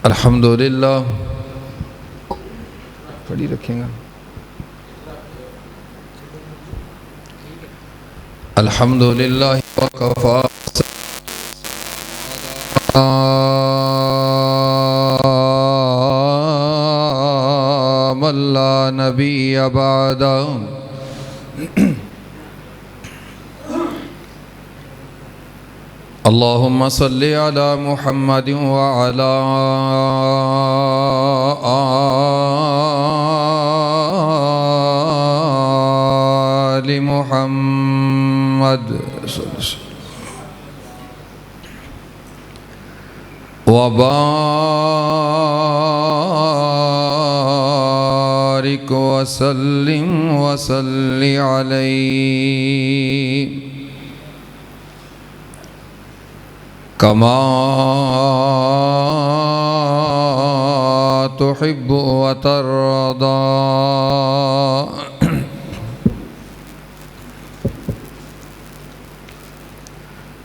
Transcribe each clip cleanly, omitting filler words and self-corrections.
अल्हम्दुलिल्लाह खड़ी रखेंगे। अल्हम्दुलिल्लाह वकफ़ा मल्ला नबी अबादा। अल्लाहुम्मा सल्लि अला मुहम्मदिन व अला आलि मुहम्मद व बारिक व सल्लिम व सल्लि अलैहि कमा तुहिब्बु व तर्दा।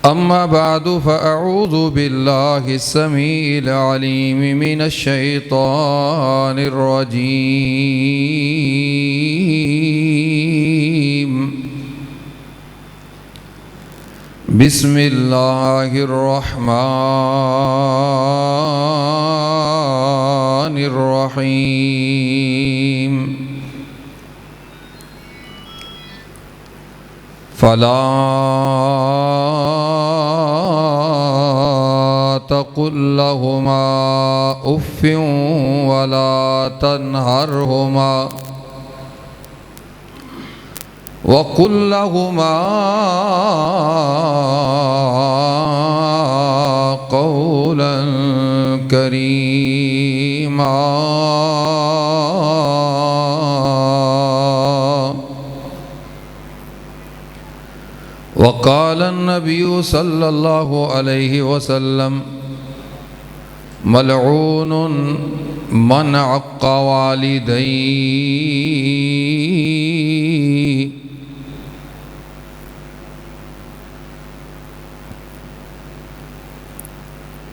अम्मा बादु फ़अऊज़ु बिल्लाहि स्समीइल अलीम मिनश शैतानिर रजीम। बिस्मिल्लाहिर्रहमानिर्रहीम। फला तक़ुल लहुमा उफ़्फ़िन वला तन्हरहुमा वक़ुल लहुमा क़ौलन करीमा। वक़ाल अन्नबिय्यु सल्लल्लाहु अलैहि वसल्लम मलऊनुन मन अक़्क़ वालिदैहि।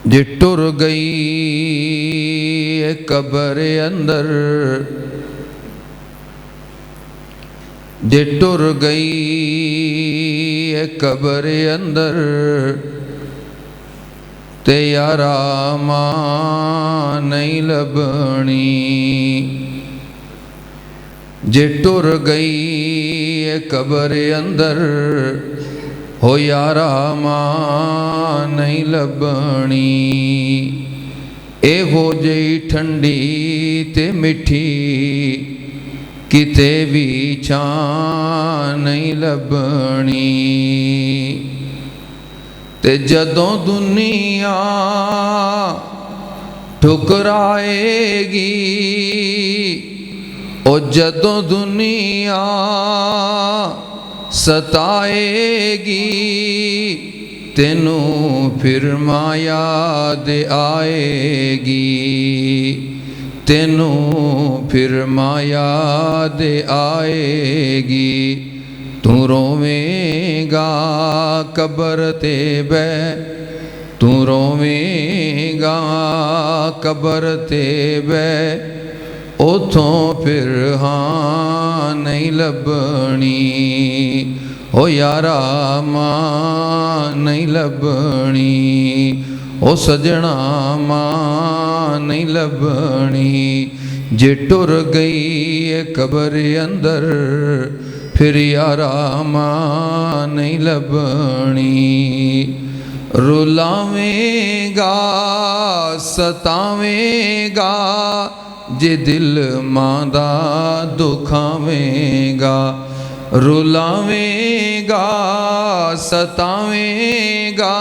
जे टुर गई कब्र अंदर, जे टुर गई कब्र अंदर ते यारा मां नहीं लभणी। जे टुर गई कब्र अंदर हो यारा मां नहीं लभणी। एहो जई ठंडी ते मिठी किते भी छां नहीं लभणी। ते जदों दुनिया ठुकराएगी, ओ जदों दुनिया सताएगी, तेनू फिर मां याद आएगी, तेनू फिर मां याद आएगी। तू रोवेगा कब्र ते बै, तू रोवेगा कब्र ते बै, उथों फिर हाँ नहीं लभणी। ओ यारा मां नहीं लभणी, ओ सजना मां नहीं लभणी। जे टुर गई कब्र अंदर फिर यारा मां नहीं लभणी। रुलावेगा सतावेगा जे दिल मां दा दुखावेगा। रुलावेगा सतावेगा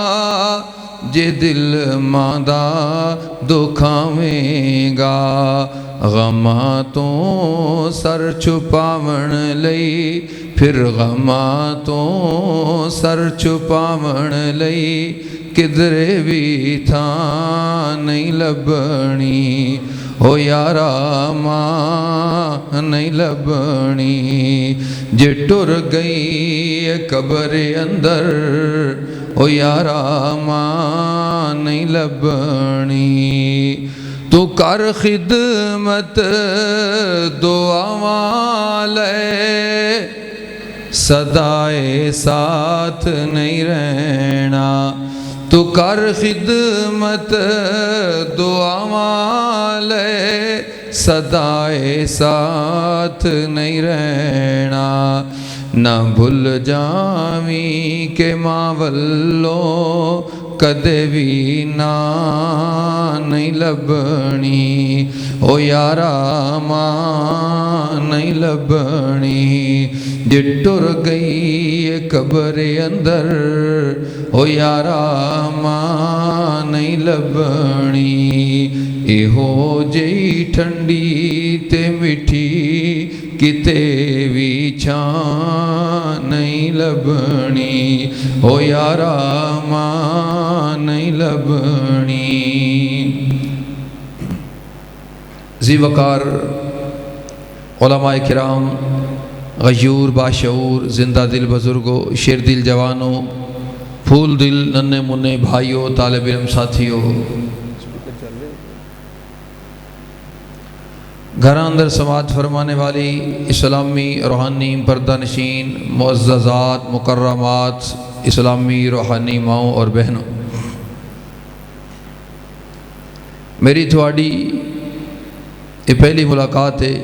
जे दिल मां दा दुखावेगा। गमां तो सर छुपावण लई, फिर गमां तो सर छुपावण लई किधरे भी थां नहीं लभणी। ओ यारा मां नहीं लभनी, जे टुर गई है कब्र अंदर, ओ यारा मां नहीं लभनी। तू कर खिदमत दुआवां ले, सदाए साथ नहीं रहना। तू कर खिदमत दुआवां ले, सदाए साथ नहीं रहना। ना भूल जावी के मां वल्लों कदे भी ना नहीं लभनी, ओ यारा मां नहीं लभनी। जे टुर गई है कब्र अंदर, ओ यारा मां नहीं लभनी। इहो जेही ठंडी ते मिठी किते भी छां नहीं लभनी, ओ यारा मां नहीं लभनी। ज़ी वकार उलमाए किराम, गयूर बाशऊर जिंदा दिल बुजुर्गों, शेर दिल जवानों, फूल दिल नन्हे मुन्ने भाइयों, तालिब इल्म साथियों, घर अंदर समाज फरमाने वाली इस्लामी रूहानी पर्दा नशीन मुअज़्ज़ज़ात मुकर्रमात इस्लामी रूहानी माओं और बहनों, मेरी थोड़ी ये पहली मुलाकात है।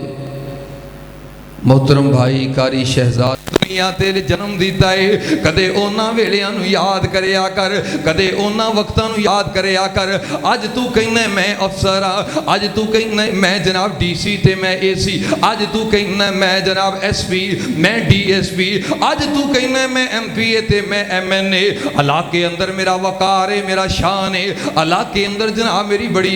मोहतरम भाई कारी शहजाद दुनिया तेरे जन्म दिता है, कदे उन्हां वेलियां नूं याद करिया कर, कदे उन्हां वक्तां नूं याद करिया कर। अज तू कहना मैं अफसर हाँ, अज तू कहना मैं जनाब DC ते मैं AC, अज तू कहना मैं जनाब SP, मैं DSP, अज तू कहना मैं MPA ते मैं MNA। अल्लाह के अंदर मेरा वकार है, मेरा शान है, अल्लाह के अंदर जनाब मेरी बड़ी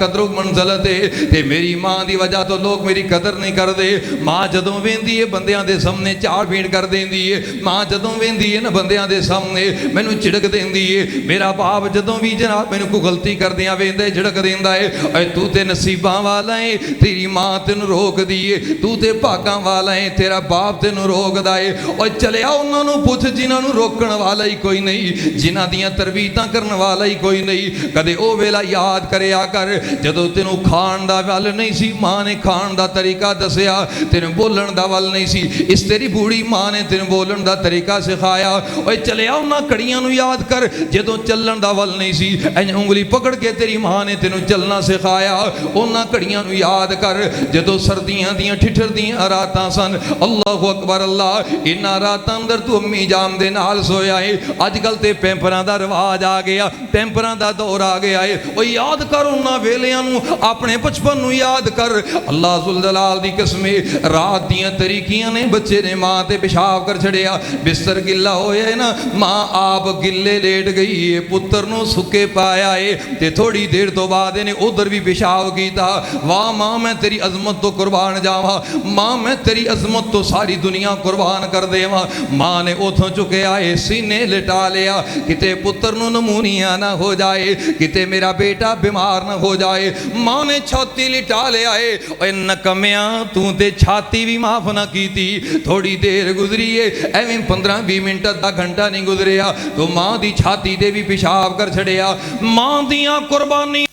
कदरों मंजलत है। ते मेरी माँ की वजह तो लोग मेरी कदर नहीं करते। माँ जदों वेंदी है बंदियां दे सामने चार भीड़ कर देंदी है, माँ जदों वेंदी है ना बंदियां दे सामने मैनू झिड़क देंदी है। मेरा बाप जदों भी जनाब मैनू कोई गलती करदियां वेंदा झिड़क देंदा है, ऐ तू ते नसीबां वाला है, तेरी माँ तेनू रोकदी है, तू ते भागां वाला है, तेरा बाप तेनू रोकदा है। और चलिया उन्हां नू पुछ जिन्हां नू रोकण वाला ही कोई नहीं, जिन्हां दियां तरबीतां करन वाला ही कोई नहीं। कदे ओ वेला याद करया कर जदों तेनू खाण दा वल नहीं सी, माँ ने खाण दा तरीका दसिया, तेनू बोलण दा वल नहीं सी, इस तेरी बूढ़ी माँ ने तेन बोलन का तरीका सिखाया। ओए चलिया उन्हां कड़ियां नूं याद कर जदों चलण दा वल नहीं सी, इंज उंगली पकड़ के तेरी माँ ने तेनू चलना सिखाया। उन्हां कड़ियां नूं याद कर जदों सर्दियां दियां ठिठर दियां रातां सन, अल्लाहु अकबर अल्लाह, इन्हां रातां अंदर तू अम्मी जान दे नाल सोया है। अजकल ते पैंपरां दा रिवाज आ गया, पैंपरां दा दौर आ गया है। ओए याद कर उन्हां वेलियां नूं, अपने बचपन नूं याद कर। अल्लाह जुल जलाल दी कसमे रात दियां तरीकियां ने, बच्चे ने माँ ते पेशाब कर छड़िया, बिस्तर गिला होया ना, माँ आप गिले लेट गई है, पुत्र नूं सुके पाया है, ते थोड़ी देर तो बाद इन्हें उधर भी पेशाब किया। वाह माँ मैं तेरी अजमत तो कुर्बान जावा, माँ मैं तेरी अजमत तो सारी दुनिया कुर्बान कर देवा। माँ ने उथों चुके आए सीने लिटा लिया, किते पुत्र नूं नमूनिया ना हो जाए, किते मेरा बेटा बीमार ना हो जाए। माँ ने छाती लिटा लिया है, ओए नकमिया तू ते छाती भी माफ ना की थी। थोड़ी देर गुजरी है, एवं 15-20 मिनट अद्धा घंटा नहीं गुजरिया तो माँ की छाती दे भी पेशाब कर छड़िया। माँ दियां कुर्बानी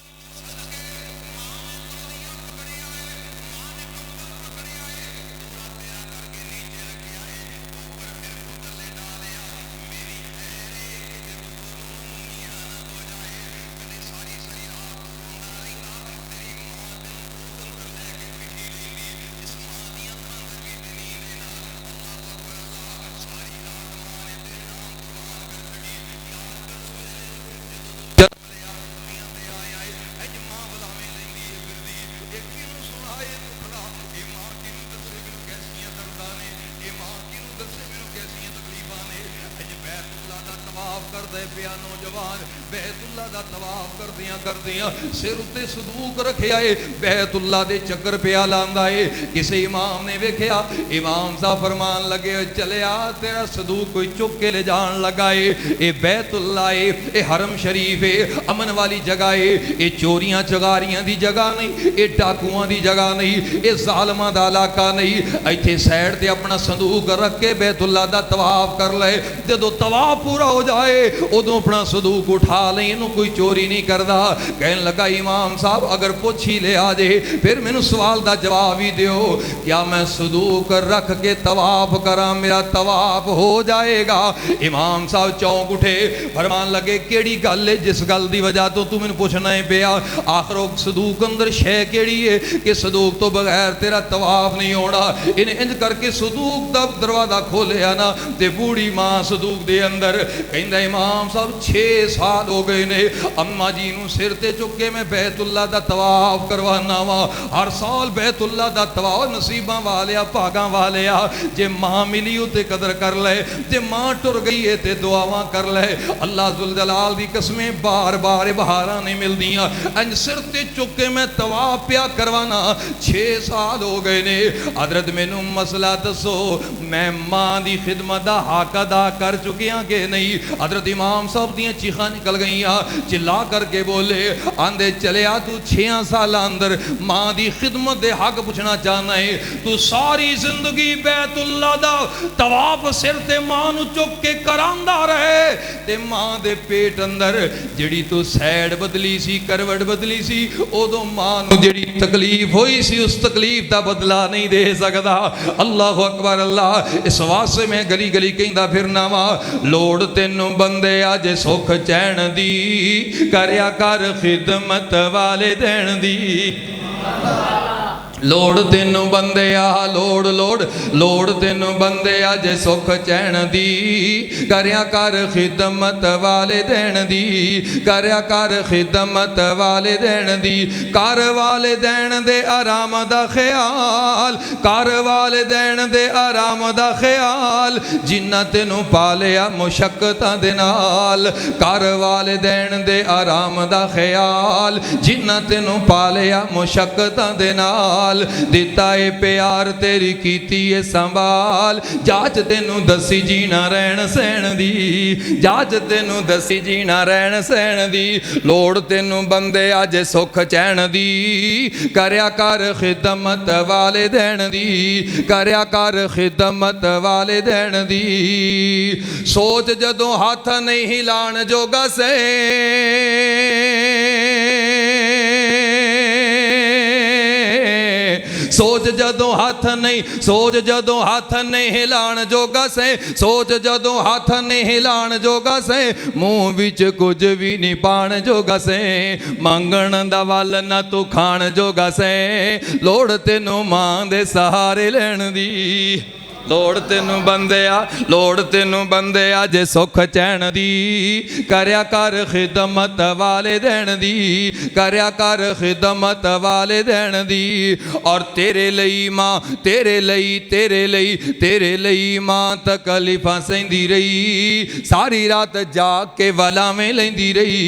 रहे पिया नौजवान बैतुल्ला दा तवाफ करदियां करदियां सिर उत्ते सदूक रखिया है बैतुल्ला दे चक्कर पिया लांदा है किसी इमाम ने वेखिया इमाम साहब फरमान लगे चलिया तेरा सदूक कोई चुक के ले जान लगा है ये बैतुल्ला है ये हरम शरीफ है अमन वाली जगह है ये चोरियां चगारियां दी जगह नहीं ये डाकुआं दी जगह नहीं ये जालमां दा इलाका नहीं इत्थे साइड ते अपना संदूक रख के बैतुल्ला दा तवाफ कर ले जदों तवाफ पूरा हो जाए उदों अपना सदूक उठा ले इनू कोई चोरी नहीं करता कहन लगा इमाम साहब अगर पुछ ही ले आ जे फिर मैनू सवाल दा जवाब ही दियो क्या मैं सदूक रख के तवाफ करा मेरा तवाफ हो जाएगा इमाम साहब चौंक उठे फरमान लगे केड़ी गल है जिस गल दी वजह तो तू मैनू पुछना है पिया आखिर सदूक अंदर शै केड़ी है कि सदूक तो बगैर तेरा तवाफ नहीं होना इन्हें इंज करके सदूक दा दरवाजा खोलिया ना ते बूढ़ी मां सदूक दे अंदर कहंदा इमाम साहब 6 साल हो गए ने अम्मा जी नू सिर ते चुक के मैं बैतुल्ला दा तवाफ करवाना वा हर साल बैतुल्ला दा तवाफ नसीबां वालिया भागां वालिया जे मां मिली उते कदर कर ले जे मां टुर गई है ते दुआवां कर ले अल्लाह जुल जलाल दी कसमें बार बार बहारां नहीं मिलदियां इंज सिर ते चुक के मैं तवाफ पिया करवाना 6 साल हो गए ने हजरत मैनू मसला दसो मैं मां दी खिदमत दा हक अदा कर चुकिया कि नहीं हजरत इमाम साहब दियां चीखां निकल गई चिल्ला करके बोले आंदे चलिया तू 6 साल अंदर मां दी खिदमत दे हक पूछना चाहना है तू सारी जिंदगी बैतुल्ला दा तवाफ सिर ते मां नू चुक के करांदा रहे ते मां दे पेट अंदर जिहड़ी तू सैड बदली सी करवट बदली सी उदों मां नू जिहड़ी तकलीफ होई सी उस तकलीफ दा बदला नहीं दे सकदा अल्लाह अकबर अल्लाह इस वास्ते मैं गली गली कहंदा फिरना वा लोड़ तेनू बंदे अज सुख चैन दी करया कर खिदमत वाले देन दी लोड़ तेनू बंदे आ लोड़ लोड़ लोड़ तेनू बंदे अज सुख चैन दी करया कर खिदमत वाले देन दी करया कर खिदमत वाले देन दी कर वाले देन दे आराम दा ख्याल कर वाले देन दे आराम दा ख्याल जिन्ना तेनू पालिया मुशक्कतां दे नाल कर वाले देन दे आराम दा ख्याल जिन्ना तेनू पालिया मुशक्कतां दे नाल दिता है प्यार तेरी कीती है संभाल जाच तेनू दसी जीना रहन सहन दी जाच तेनू दसी जीना रहन सहन दी लोड़ तेनू बंदे अज सुख चैन दी करया कर खिदमत वाले देन दी करया कर खिदमत वाले देन दी सोच जदों हाथ नहीं हिलाण जोगा से सोच जदों हाथ नहीं सोच जदों हाथ नहीं हिलाण जोगा से सोच जदों हाथ नहीं हिलाण जोगा से मुंह विच कुछ भी नहीं पाण जोगा से मंगण दा वल ना तू खाण जोगा से लोड़ तेनू मां दे सहारे लैण दी लोड़ तेनू बंदे आ लोड़ तेनू बंदे आ जे सुख चैन दी करया कर खिदमत वाले देन दी करया कर खिदमत वाले देन दी और तेरे लई मां तेरे लई मां तकलीफां सहंदी रही सारी रात जाग के वलावें लैंदी रही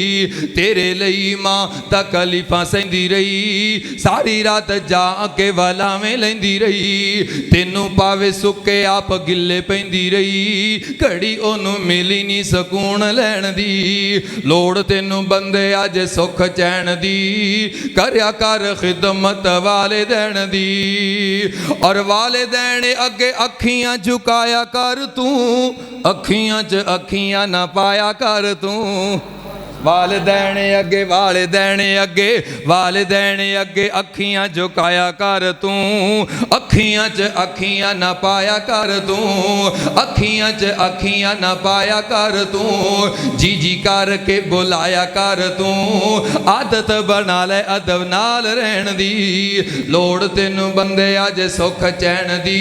तेरे लई मां तकलीफां सहंदी रही सारी रात जाग के वलावें लैंदी रही तेनू पावे सुख के आप गिले पैंदी रही घड़ी ओनू मिली नहीं सकून लैण दी लोड़ तेनू बंदे अज सुख चैन दी करया कर खिदमत वाले देन दी और वाले देने अगे अखियां झुकाया कर तू अखियां च अखियां ना पाया कर तू वाले देने अगे अखियां झुकाया कर तू अखियां च अखियां ना पाया कर तू अखियां च अखियां ना पाया कर तू जी जी करके बुलाया कर तू आदत बना ले अदब नाल रहन दी लोड़ तेनू बंदे अज सुख चैन दी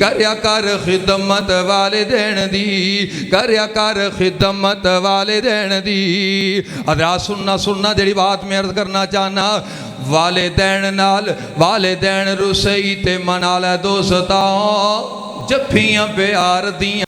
करया कर खिदमत वाले देन दी करया कर खिदमत वाले देन दी अदरा सुनना सुनना जेड़ी बात मैं अर्ज करना चाहना वाले दैन रुसई ते मना लै दोस्ता जफ्फियां प्यार दियां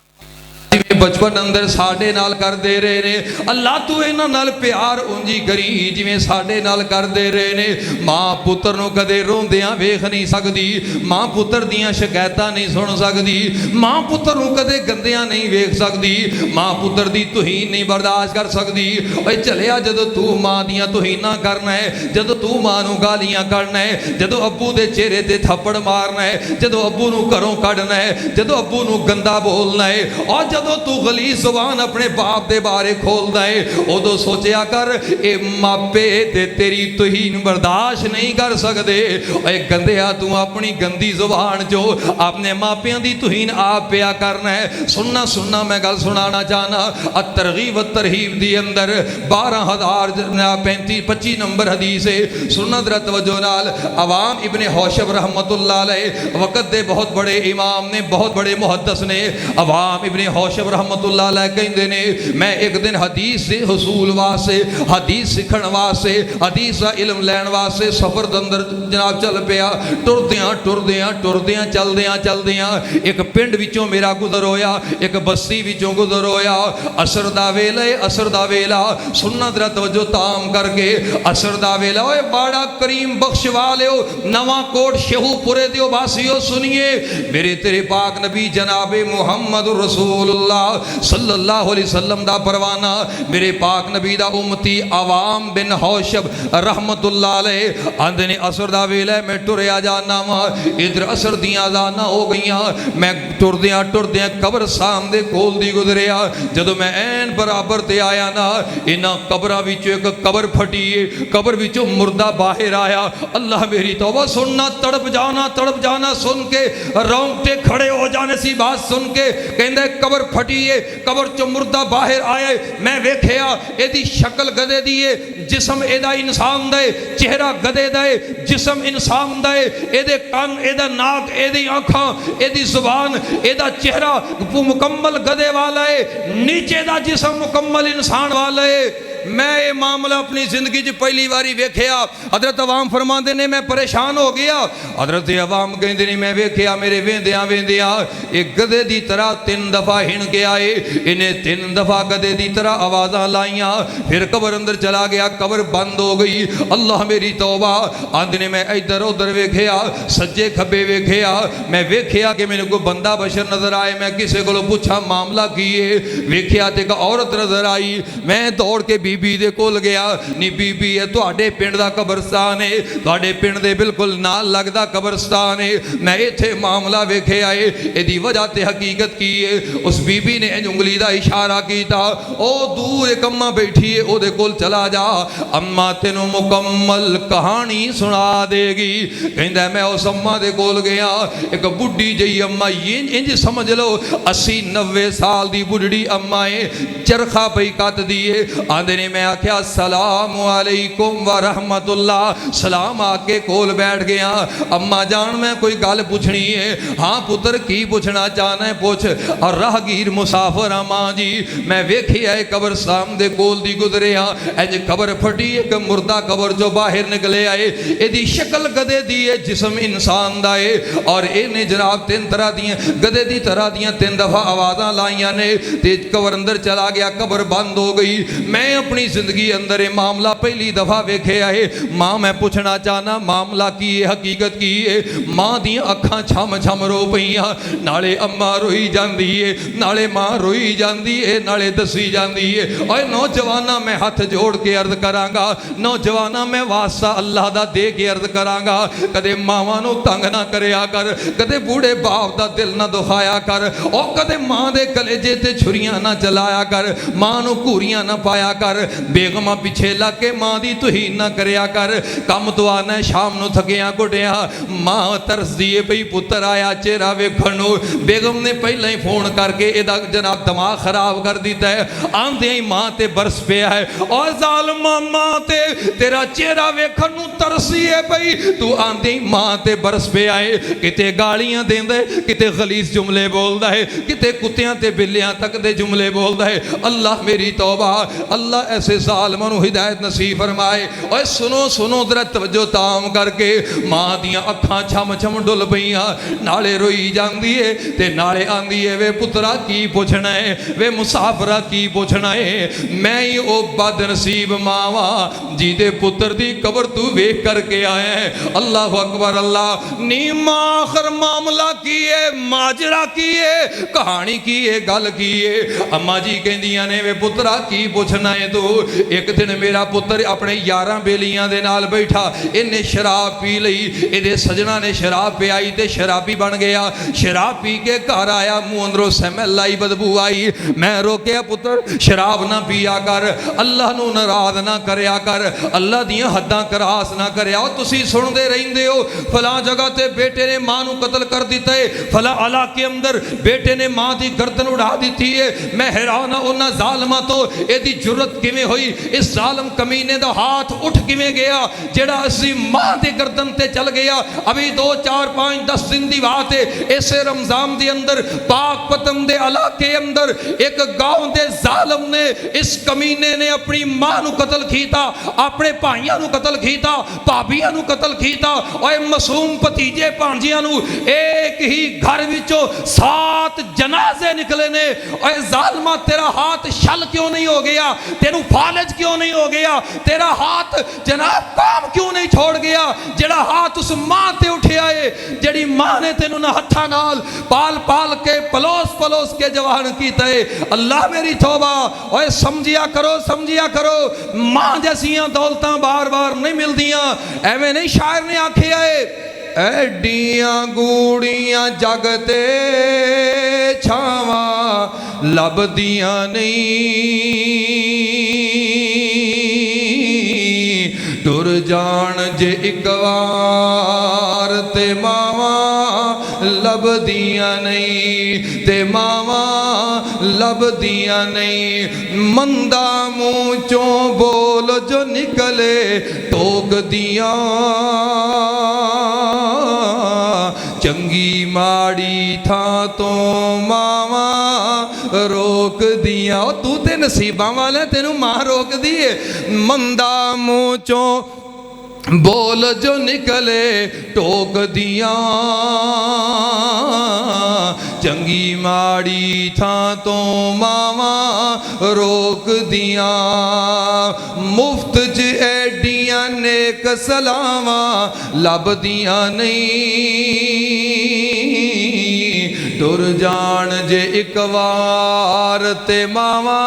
बचपन अंदर साडे नाल करदे रहे ने। अल्लाह तू इन्हां नाल प्यार उंजी करी जिवें साडे नाल करदे रहे ने। मां पुत्र नूं कदे रोंदियां वेख नहीं सकदी, मां पुत्र दियां शिकायतां नहीं सुन सकदी, मां पुत्र नूं कदे गंदियां नहीं वेख सकदी, मां पुत्र दी तुहीन नहीं बर्दाश्त कर सकदी। ओए चलिया जदों तू मां दियां तुहीनां करना है, जदों तू मां नूं गालियां करना है, जदों अब्बू दे चेहरे ते थप्पड़ मारना है, जदों अब्बू नूं घरों कढना है, जदों अब्बू नूं गंदा बोलना है, और जदों तू गलीज जुबान अपने बाप दे बारे खोलदा है, उदों सोचिया कर ए मापे ते तेरी तुहीन बर्दाश्त नहीं कर सकदे। ओए गंदिया तू अपनी गंदी जुबान चो अपने मापियां दी तुहीन आप पिया करना है। सुनना सुनना मैं गल सुनाना चाहना। तरगीब तरहीब दी अंदर 12,35 नंबर हदीस है। सुनना जरा तवज्जो नाल। अवाम इब्ने हौशब रहमतुल्लाह अलैह वक़्त दे बहुत बड़े इमाम ने, बहुत बड़े मुहद्दिस ने। अवाम इब्ने हौशब रहमतुल्लाह अलैह कहंदे ने मैं एक दिन हदीस से हुसूल वास्ते, हदीस सीखण वास्ते, हदीस का इल्म लैण वास्ते सफर दे अंदर जनाब चल पिया। टुरदियां चलदियां एक पिंड विचों मेरा गुजर होया, एक बस्ती विचों गुजर होया। असर दा वेला सुनना जरा तवज्जो ताम करके। असर दा वेला ओए बाड़ा करीम बख्श वालियो नवा कोट शेहूपुरे दियो वासियो सुनिए मेरे तेरे पाक नबी जनाबे मुहम्मद रसूलुल्लाह सल्लल्लाहु अलैहि वसल्लम दा परवाना, मेरे पाक नबी दा उम्मती अवाम बिन हौशब रहमतुल्लाह अलैह आंदे ने असर दा वेला मैं टुरया जाना वा। इधर असर दियां अज़ानां हो गईयां, मैं टुरदियां कब्रस्तान दे कोल दी गुजरिया। जदों मैं ऐन बराबर ते आया ना, इन्हां कब्रां विचों एक कब्र फटी है, कब्र विचों मुर्दा बाहर आया। अल्लाह मेरी तौबा सुनना, तड़प जाना सुन के रोंगटे खड़े हो जाने सी बात सुन के। कहंदे कब्र फटी है, कब्र चों मुर्दा बाहर आया। मैं वेखिया एदी शक्ल गधे दी है, जिस्म एदा इंसान दा है, चेहरा गधे दा है, जिस्म इंसान दा है, एदे कान, एदा नाक, एदी आँखां, एदी जुबान, एदा चेहरा मुकम्मल गधे वाला है, नीचे दा जिस्म मुकम्मल इंसान वाला है। मैं ये मामला अपनी जिंदगी च पहली बारी वेखिया। हजरत अवाम फरमाते ने मैं परेशान हो गया। हजरत अवाम कहते ने मैं वेखिया मेरे वेंदिया एक गधे की तरह 3 दफा हिण के आए। इन्हें 3 दफा गधे की तरह आवाज़ा लाइया, फिर कब्र अंदर चला गया, कब्र बंद हो गई। अल्लाह मेरी तौबा। आंदे ने मैं इधर उधर वेखिया, सज्जे खब्बे वेखिया, मैं वेखिया कि मैंने कोई बंदा बशर नजर आए। मैं किसी को पूछा मामला की है, वेखिया तो एक औरत नजर आई। मैं दौड़ के बीबी दे कोल गया। नी बीबी है तुहाडे पिंड दा कब्रस्तान है, तुहाडे पिंड दे बिल्कुल नाल लगदा कब्रस्तान है। मैं इत्थे मामला वेखिया है, इहदी वजह ते हकीकत की है। उस बीबी ने उंगली दा इशारा कीता, ओ दूर एक अम्मा बैठी है, ओदे कोल चला जा, अम्मा तेनों मुकम्मल कहानी सुना देगी। कहंदा मैं उस अम्मा दे कोल गया, एक बुढ़ी जही अम्मा, इंज समझ लो 80-90 साल दी बुढ़ी अम्मा है, चरखा पई कत दी है। आंदे ने मैं आख्या सलाम अलैकुम व रहमतुल्लाह, सलाम आके कोल बैठ गया। अम्मा जान मैं कोई गल पूछनी है। हाँ पुत्र की पूछना चाहना है पूछ। और राहगीर मुसाफिर मां जी मैं वेखिया कब्रस्तान दे कोल दी गुजरिया, इंज कब्र फटी, एक मुर्दा कब्र चो बाहर निकले आए। एदी शक्ल गधे दी है, जिस्म इंसान दा है, और इन्हें जनाब 3 तरह दियां गधे दी तरह दियां 3 दफा आवाज़ां लाइया ने, ते कब्र अंदर चला गया, कब्र बंद हो गई। मैं अपनी जिंदगी अंदर ये मामला पहली दफा वेखिया है। मां मैं पूछना चाहना मामला की है, हकीकत की है। मां दी अखां छम छम रो पईयां, नाले अम्मा रोई जांदी है, नाले मां रोई जांदी है, नाले दसी जांदी है। और नौजवाना मैं हाथ जोड़ के अर्ज करांगा, नौजवाना मैं वास्ता अल्लाह दा दे के अर्ज करांगा, कदे मावां नूं तंग ना करया कर, कदे बूढ़े बाप दा दिल ना दुखाया कर, और कदे मां दे कलेजे ते छुरियां ना चलाया कर, मां नूं घूरियां ना पाया कर, बेगमा पिछे लग के मां दी तुहीन ना करया कर। कम तो आना शाम नूं थकिया घुटिया, मां तरसदी है पई पुत्र आया चेहरा वेखण नूं। बेगम ने पहले ही फोन करके इहदा जनाब दिमाग खराब कर दिता है। आंदे ही मां ते बरस पिया है, और जालिमा मां ते तेरा चेहरा वेखण नूं तरसी है पई, तू आंदे ही मां ते बरस पिया है। किते गालियां देंदा है, किते गलीज जुमले बोलदा है, किते कुत्तियां ते बिल्लियां तक दे जुमले बोलदा है। अल्लाह मेरी तौबा, अल्लाह ऐसे ज़ालिमां नूं हिदायत नसीब फरमाए। और सुनो सुनो जरा तवज्जो ताम करके, मां दियां अखां छम छम डुल पईयां, नाले रोई जांदी है ते नाले आंदी है वे पुत्रा की पुछना है, वे मुसाफरा की पुछना है। मैं ही ओ बदनसीब मां वा जिहदे पुत्र दी कबर तू वेख करके आया है। अल्लाह अकबर अल्लाह। नी मां आखिर मामला की है, माजरा की है, कहानी की है, गल की है। अम्मा जी कहंदियां ने वे पुत्रा की पुछना है तू। एक दिन मेरा पुत्र अपने 11 बेलियां दे नाल बैठा, इन्हें शराब पी लई, इहदे सजना ने शराब पियाई ते शराबी बन गया। शराब पी के घर आया, मुंह अंदरों स्मैल आई, बदबू आई। मैं रोकिया पुत्र शराब ना पिया कर, अल्लाह नूं नाराज ना करया कर, अल्लाह दियां हद्दां क्रॉस ना करया। तुसीं सुनदे रहिंदे हो फलां जगह ते बेटे ने मां नूं कतल कर दिता है, फलां इलाके अंदर बेटे ने मां दी गर्दन उड़ा दी है। मैं हैरान हां उन्हां ज़ालिमां तो इहदी जुर्रत किवें होई, इस ज़ालिम कमीने दा हाथ उठ किवें गया जेड़ा असी मां दे गर्दन ते चल गया। अभी 2 4 5 10 दिन दी बात है, इसे रमजान दे अंदर पाक पतन दे इलाके अंदर एक गांव दे ज़ालिम ने, इस कमीने ने अपनी मां नूं कतल कीता, अपने भाइयों नूं कतल कीता, भाभियां नूं कतल कीता। और मासूम भतीजे भांजियां नूं एक ही घर विचों 7 जनाजे निकले ने। और ज़ालिमा तेरा हाथ शल क्यों नहीं हो गया, तेनू फालज क्यों नहीं हो गया, तेरा हाथ जनाब काम क्यों नहीं छोड़ गया जेड़ा हाथ उस मां ते उठिया है, जेड़ी मां ने तेनू ना हत्था नाल पाल पाल के पलोस पलोस के जवान कीता है। अल्लाह मेरी तौबा। ओए समझिया करो मां जैसियां दौलतां बार बार नहीं मिलदियां। एवें नहीं शायर ने आखिया है, एडियां गूड़ियां जगते छावां लभदियां नहीं, टुर जान जे एक वार ते मावा लभदियां नहीं, ते मावा लभदियां नहीं। मंदा मुँह चों बोल जो निकले टोक दियां, चंगी माड़ी था तो मावा रोक दिया। तू ते नसीबा वाले तेनू मां रोक दी है। मंदा मुँह चों बोल जो निकले टोक दिया, चंगी माड़ी था तो मावा रोक दिया। मुफ्त च एडियां नेक सलावा लभदियां नहीं, टुर जान जे एक वार ते मावा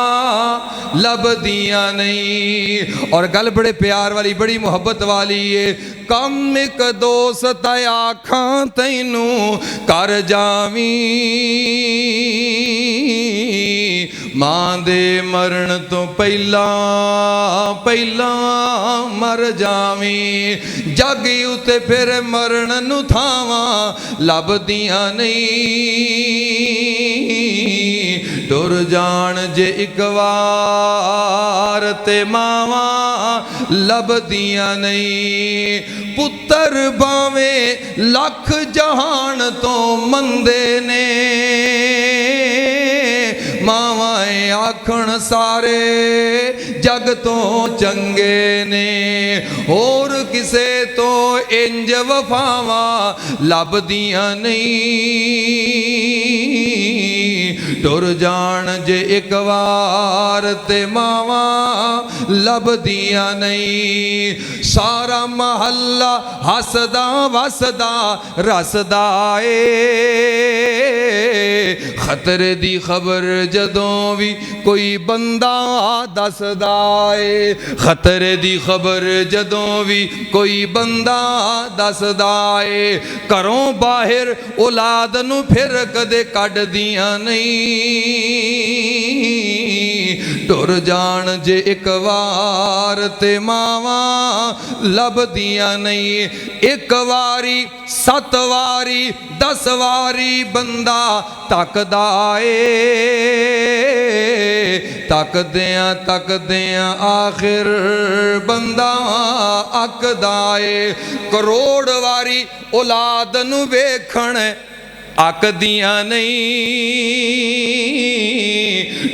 लभदियां नहीं। और गल बड़े प्यार वाली, बड़ी मुहब्बत वाली है। कम एक दोस्त आखां तैनू कर जावी, मां दे मरण तो पहला पहला मर जावी। जग उते फिर मरण नू थावां लभदियां नहीं, टुर जान जे एक वार ते मावा लभदियां नहीं। पुत्र भावें लख जहान तो मंदे ने, मावाएं आखण सारे जग तो चंगे ने। और किसे तो इंज वफावा लभदियां नहीं, टुर जान जे एक वार ते मावा लभदियां नहीं। सारा महल्ला हसदा वसदा रसदा ए, खतरे दी खबर जदों भी कोई बंदा दसदा ए, खतरे दी खबर जदों भी कोई बंदा दसदा ए। घरों बाहर औलाद नूं फिर कदे कढदियां नहीं, टुर जान जे एक वार ते मावा लभदियां नहीं। एक वारी 7 वारी 10 वारी बंदा तकदा ए, तकदियां आखिर बंदा अकदा ए। करोड़ वारी औलाद नूं वेखण अकदियां नहीं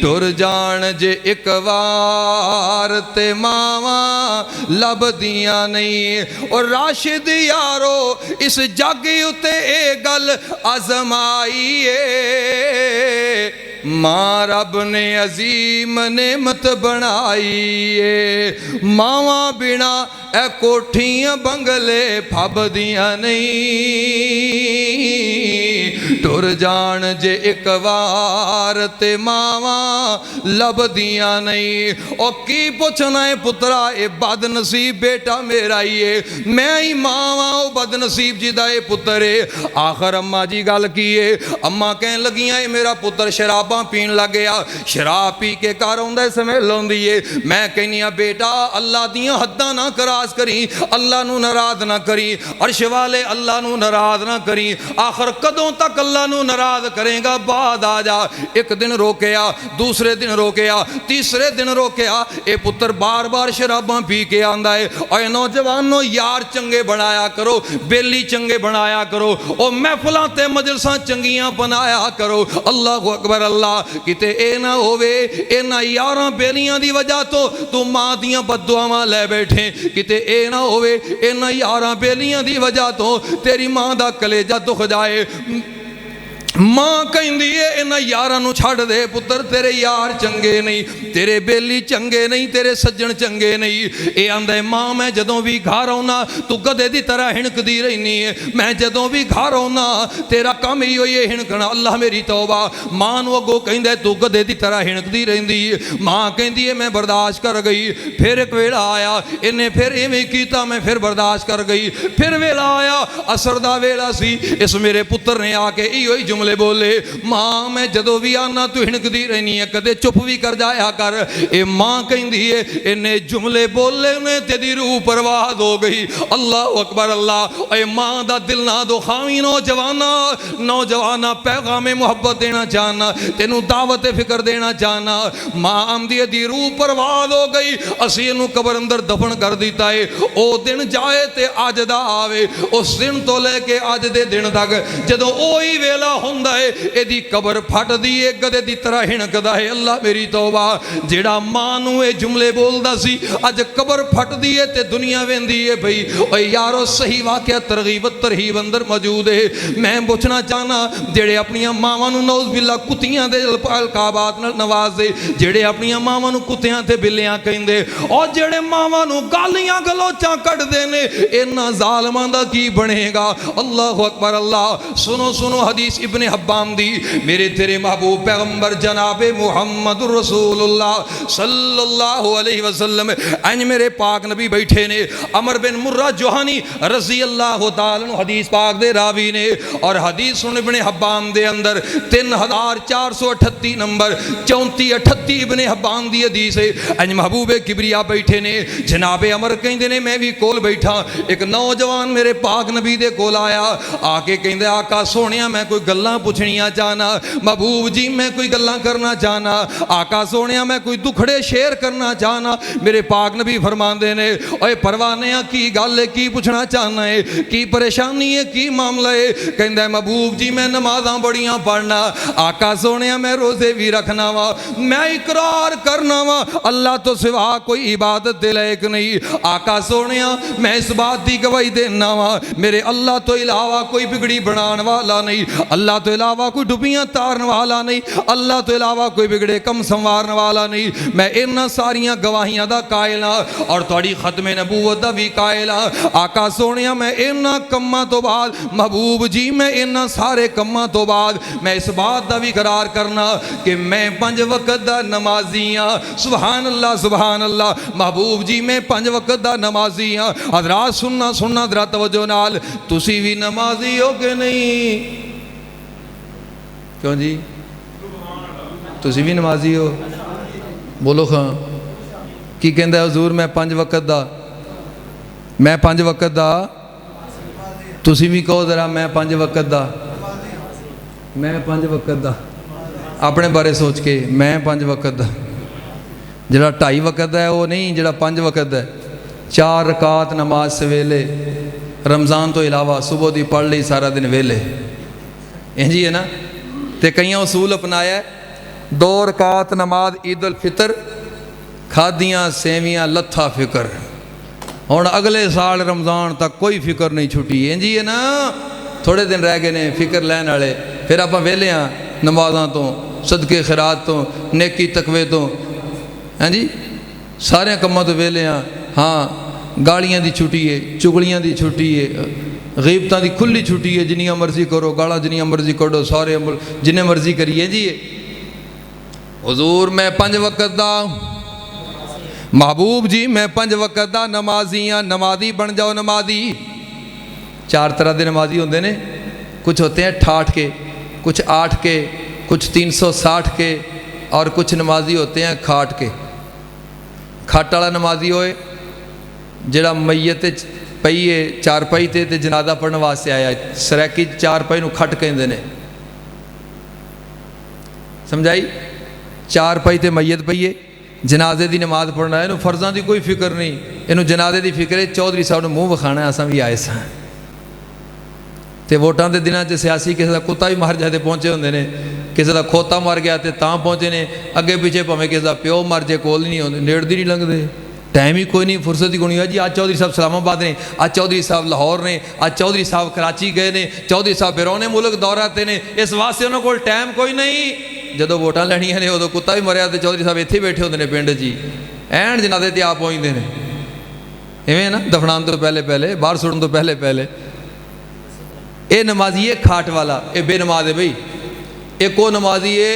टुर जान जे एक वार ते मावा लभदियां नहीं। और राशिद यारो इस जग उते ए गल आजमाई है मां रब ने अजीम नेमत बनाई है। मावा बिना ए कोठियां बंगले फबदियां नहीं टुर जान जे एक वार ते मावा लभदियां नहीं। और की पुछना है पुत्रा ए बदनसीब बेटा मेरा ही है मैं ही मावा ओ बदनसीब जी दा ए पुत्र है। आखिर अम्मा जी गल की है अम्मा कह लगियां मेरा पुत्र शराब पीन लग गया शराब पी के घर आउंदा स्मैल आउंदी है। मैं कहनी बेटा अल्लाह दियां हद्दां ना क्रॉस करी अल्लाह नू नाराज ना करी अर्श वाले अल्लाह नू नाराज ना करी। आखिर कदों तक अल्लाह नू नाराज करेगा बाद आ जा। एक दिन रोकया दूसरे दिन रोकया तीसरे दिन रोकया ये पुत्र बार बार शराबां पी के आंदा है। और नौजवानों यार चंगे बनाया करो बेली चंगे बनाया करो और महफिलां ते मजलिसां चंगियां बनाया करो। अल्लाह अकबर अल्लाह किते ए ना होवे इन्हां यारां बेलियां दी वजह तो तू मां दियां बददुआवां लै बैठे किते ए ना होवे इन्हां यारां बेलियां दी वजह तो तेरी मां दा कलेजा दुख जाए। मां कहती है इन्हां यारां नू छड्ड दे पुत्र तेरे यार चंगे नहीं तेरे बेली चंगे नहीं तेरे सज्जन चंगे नहीं। ये आंदा मां मैं जदों भी घर आउना तू गधे दी तरह हिणकदी रहनी है मैं जदों भी घर आउना तेरा काम ही होई है हिणकना। अल्लाह मेरी तौबा मां नू अगों कहंदा तू गधे दी तरह हिणकदी रहिंदी है। मां कहंदी है मैं बर्दाश्त कर गई। फिर एक वेला आया इन्हें फिर इवें कीता मैं फिर बर्दाश्त कर गई। फिर वेला आया असर दा वेला सी इस मेरे पुत्र ने आके इहो ही बोले मां मैं जदों भी आना तू हिणकदी रहनी है कदे चुप भी कर जाया कर। ए मां कहंदी है इन्ने जुमले बोले ने तेरी रूह परवाह हो गई। अल्लाह अकबर अल्लाह। ए मां दा दिल ना दुखावी नौजवाना पैगाम मुहब्बत देना चाहना तेनू दावत फिक्र देना चाहना। मां आंदी दी रूह परवाह हो गई असीं इहनू कबर अंदर दफन कर दिता है। ओ दिन जाए ते अज दा आवे उस दिन तो लेके अज दे दिन तक जदों ओही वेला एदी कबर फटदी है गधे दी तरह हिणकदा है। अल्लाह मेरी तौबा जेड़ा मां नू ये जुमले बोलदा सी अज कबर फटदी है ते दुनिया वेंदी है भाई ओए यारो सही वाकया तरगीब तरहीब अंदर मौजूद है। मैं पूछना चाहना जेड़े अपनी मावां नू नौज़ बिल्ला कुत्तियां दे अलकाबात नाल नवाज़दे जेड़े अपनी मावां नू कुत्तियां ते बिल्लियां कहंदे और जेड़े मावां नू गालियां गलोचां कढदे ने इन्हां ज़ालिमां दा की बनेगा। अल्लाह अकबर अल्लाह। सुनो सुनो हदीस इब्ने हब्बाम दी मेरे तेरे महबूब पैगंबर जनाबे मुहम्मद रसूलुल्लाह सल्लल्लाहु अलैहि वसल्लम अंज मेरे पाक नबी बैठे ने अमर बिन मुर्रा जोहानी रजी अल्लाह तआला अन्हु हदीस पाक दे रावी ने और हदीस सुन इब्ने हब्बाम दे अंदर 3438 नंबर 3438 इब्ने हब्बाम दी हदीस है। अंज महबूबे किबरिया बैठे ने जनाबे अमर कहंदे ने मैं भी कोल बैठा एक नौजवान मेरे पाक नबी दे कोल आया आके कहंदे आका सोहणिया मैं कोई गल्लां पुछनियां चाहना महबूब जी मैं कोई गल्लां करना चाहना आका सोहणिया मैं कोई दुखड़े शेयर करना चाहना। मेरे पाक नबी फरमांदे ने ओए परवाने की गल है की पुछना चाहना है की परेशानी है की मामला है। कहंदा महबूब जी मैं नमाज़ां बड़ियां पढ़ना आका सोहणिया मैं रोजे भी रखना वा मैं इकरार करना वा अल्लाह तो सिवा कोई इबादत दे लायक नहीं। आका सोहणिया मैं इस बात की गवाही देना वा मेरे अल्लाह तो इलावा कोई बिगड़ी बनाने वाला नहीं अल्लाह तो इलावा कोई डुबियां तारने वाला नहीं अल्लाह तो इलावा कोई बिगड़े कम संवारने वाला नहीं। मैं इन्हां सारियां गवाहियां दा कायल हां और तुहाडी खत्मे नबूवत दा भी कायल हां। आका सोहणिया मैं इन्हां कम्मां तो बाद महबूब जी मैं इन्हां सारे कम्मां तो बाद मैं इस बात दा भी करार करना कि मैं 5 वक्त दा नमाजी हां। सुभान अल्लाह महबूब जी मैं 5 वक्त दा नमाजी हां। हज़रात सुनना जरा तवज्जो नाल तुसी भी नमाजी हो कि नहीं क्यों जी तुसी भी नमाजी हो बोलो खां की कहंदा हुजूर मैं 5 वक्त दा मैं 5 वक्त दा तुसी भी कहो जरा मैं 5 वक्त दा मैं 5 वक्त दा अपने बारे सोच के मैं 5 वक्त दा जिहड़ा 2.5 वक्त है वो नहीं जिहड़ा 5 वक्त है 4 रकात नमाज सवेले रमज़ान तो इलावा सुबह दी पढ़ ली सारा दिन वेले इंज ही है ना। तो कई उसूल अपनाया 2 रकात नमाज ईद उल फितर, खादियाँ सेवियाँ लत्था फिकर। हुण अगले साल रमज़ान तक कोई फिक्र नहीं छुट्टी। इंज ही है ना, थोड़े दिन रह गए ने फिक्र लैन वाले, फिर आप वेले हाँ नमाज़ों तो, सदके खैरात तो, नेकी तकवे तो, हैं जी, सारे कामों तो वेले हाँ। हाँ गालियां दी छुट्टी है, चुगलियां दी छुट्टी है, गीबतां दी खुली छुट्टी है, जिन्नियां मर्जी करो, गालां जिन्नियां मर्जी करो, सारे अमल जिन्ने मर्जी करिए जी। हुजूर मैं 5 वक्त दा, महबूब जी मैं 5 वक्त दा नमाजी हाँ, नमाजी बन जाओ नमाजी। 4 तरह के नमाजी होंगे ने, कुछ होते हैं ठाठ के, कुछ 8 के, कुछ 360 के, और कुछ नमाजी होते हैं खाट के। खट वाला नमाजी होए जिहड़ा मैयत पई है चारपाई ते जनाजा पढ़ने वास्ते आया, सरैकी चारपाई नूं खट कहंदे ने, समझाई। चारपाई ते मैयत पई है, जनाजे की नमाज पढ़ना है, इनू फर्जा की कोई फिक्र नहीं, इनू जनाजे की फिक्र है चौधरी साहब ने मूँह विखाना असां भी आए सां। तो वोटां के दिनों च सियासी किसी का कुत्ता भी मर जाए पहुँचे होंगे ने, किसी का खोता मर गया तो पहुँचे ने, अगे पिछे भावें किसी का प्यो मर जाए कोल नहीं आते, नेड़दी नहीं लंघते, टाइम ही कोई नहीं, फुरसत ही कोई नहीं। जी आज चौधरी साहब इस्लामाबाद ने, आज चौधरी साहब लाहौर ने, आज चौधरी साहब कराची गए ने, चौधरी साहब बिरौने मुल्क दौरा ते ने, इस वास्ते उन्होंने कोल टाइम कोई नहीं। जो वोटां लैनियां ने उदों कुत्ता भी मरिया तो चौधरी साहब इत्थे बैठे होंगे ने पिंड जी, एन जनाजे ते आप पहुँचते हैं, इवें ना दफनाने तो पहले पहले, बाहर सुटन तो पहले पहले। ये नमाजी है खाट वाला, ये बेनमाज है बई। एक वो नमाजी है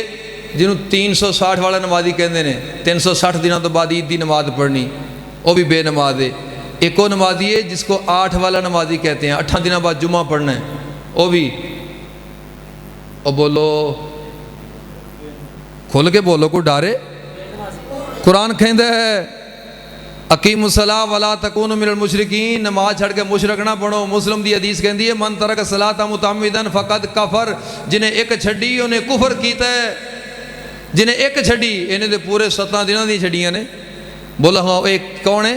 जिन्हों 360 वाला नमाजी कहते हैं, 360 दिनों तो बाद ईद की नमाज पढ़नी, वो भी बेनमाज है। एक वो नमाजी है जिसको 8 वाला नमाजी कहते हैं, 8 दिनों बाद जुम्मा पढ़ना है, वो भी। और बोलो खुल के बोलो, को डारे। कुरान कहता है अकीमुस्सलाह वला तकूनु मिनल मुशरिकीन, नमाज छड़ के मुशरक ना बनो। मुस्लिम दी हदीस कहती है मन तरक सलात मुतअम्मिदन फ़क़द कफ़र, जिन्हें एक छड़ी उन्हें कुफर कीता है। जिन्हें एक छड़ी, इन्हें तो पूरे 17 दिनों दी छड़ियां ने। बोला हाँ एक कौन है?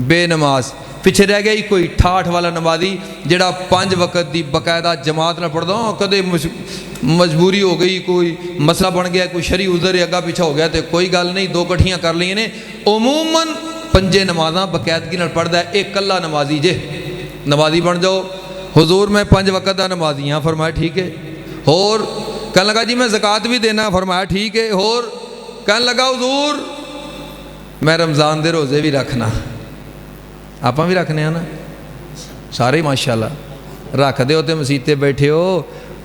बेनमाज। पिछे रह गया ही कोई ठाठ वाला नमाजी जिहड़ा 5 वक्त की बकायदा जमात न पढ़दा। कदे मजबूरी हो गई, कोई मसला बन गया, कोई शरी उधर अगा पिछा हो गया तो कोई गल नहीं, 2 कट्ठियां कर ली ने। उमूमन 5 नमाज़ां बकायदगी नाल पढ़दा है। एक कला नमाजी जे, नमाजी बन जाओ। हुजूर मैं 5 वक्त का नमाजी हाँ, फरमाया ठीक है। होर कहने लगा जी मैं ज़कात भी देना, फरमाया ठीक है। होर कहने लगा हुजूर मैं रमज़ान दे रोज़े भी रखना। आप भी रखने ना सारे माशाअल्लाह रखते हो तो मसीते बैठे हो,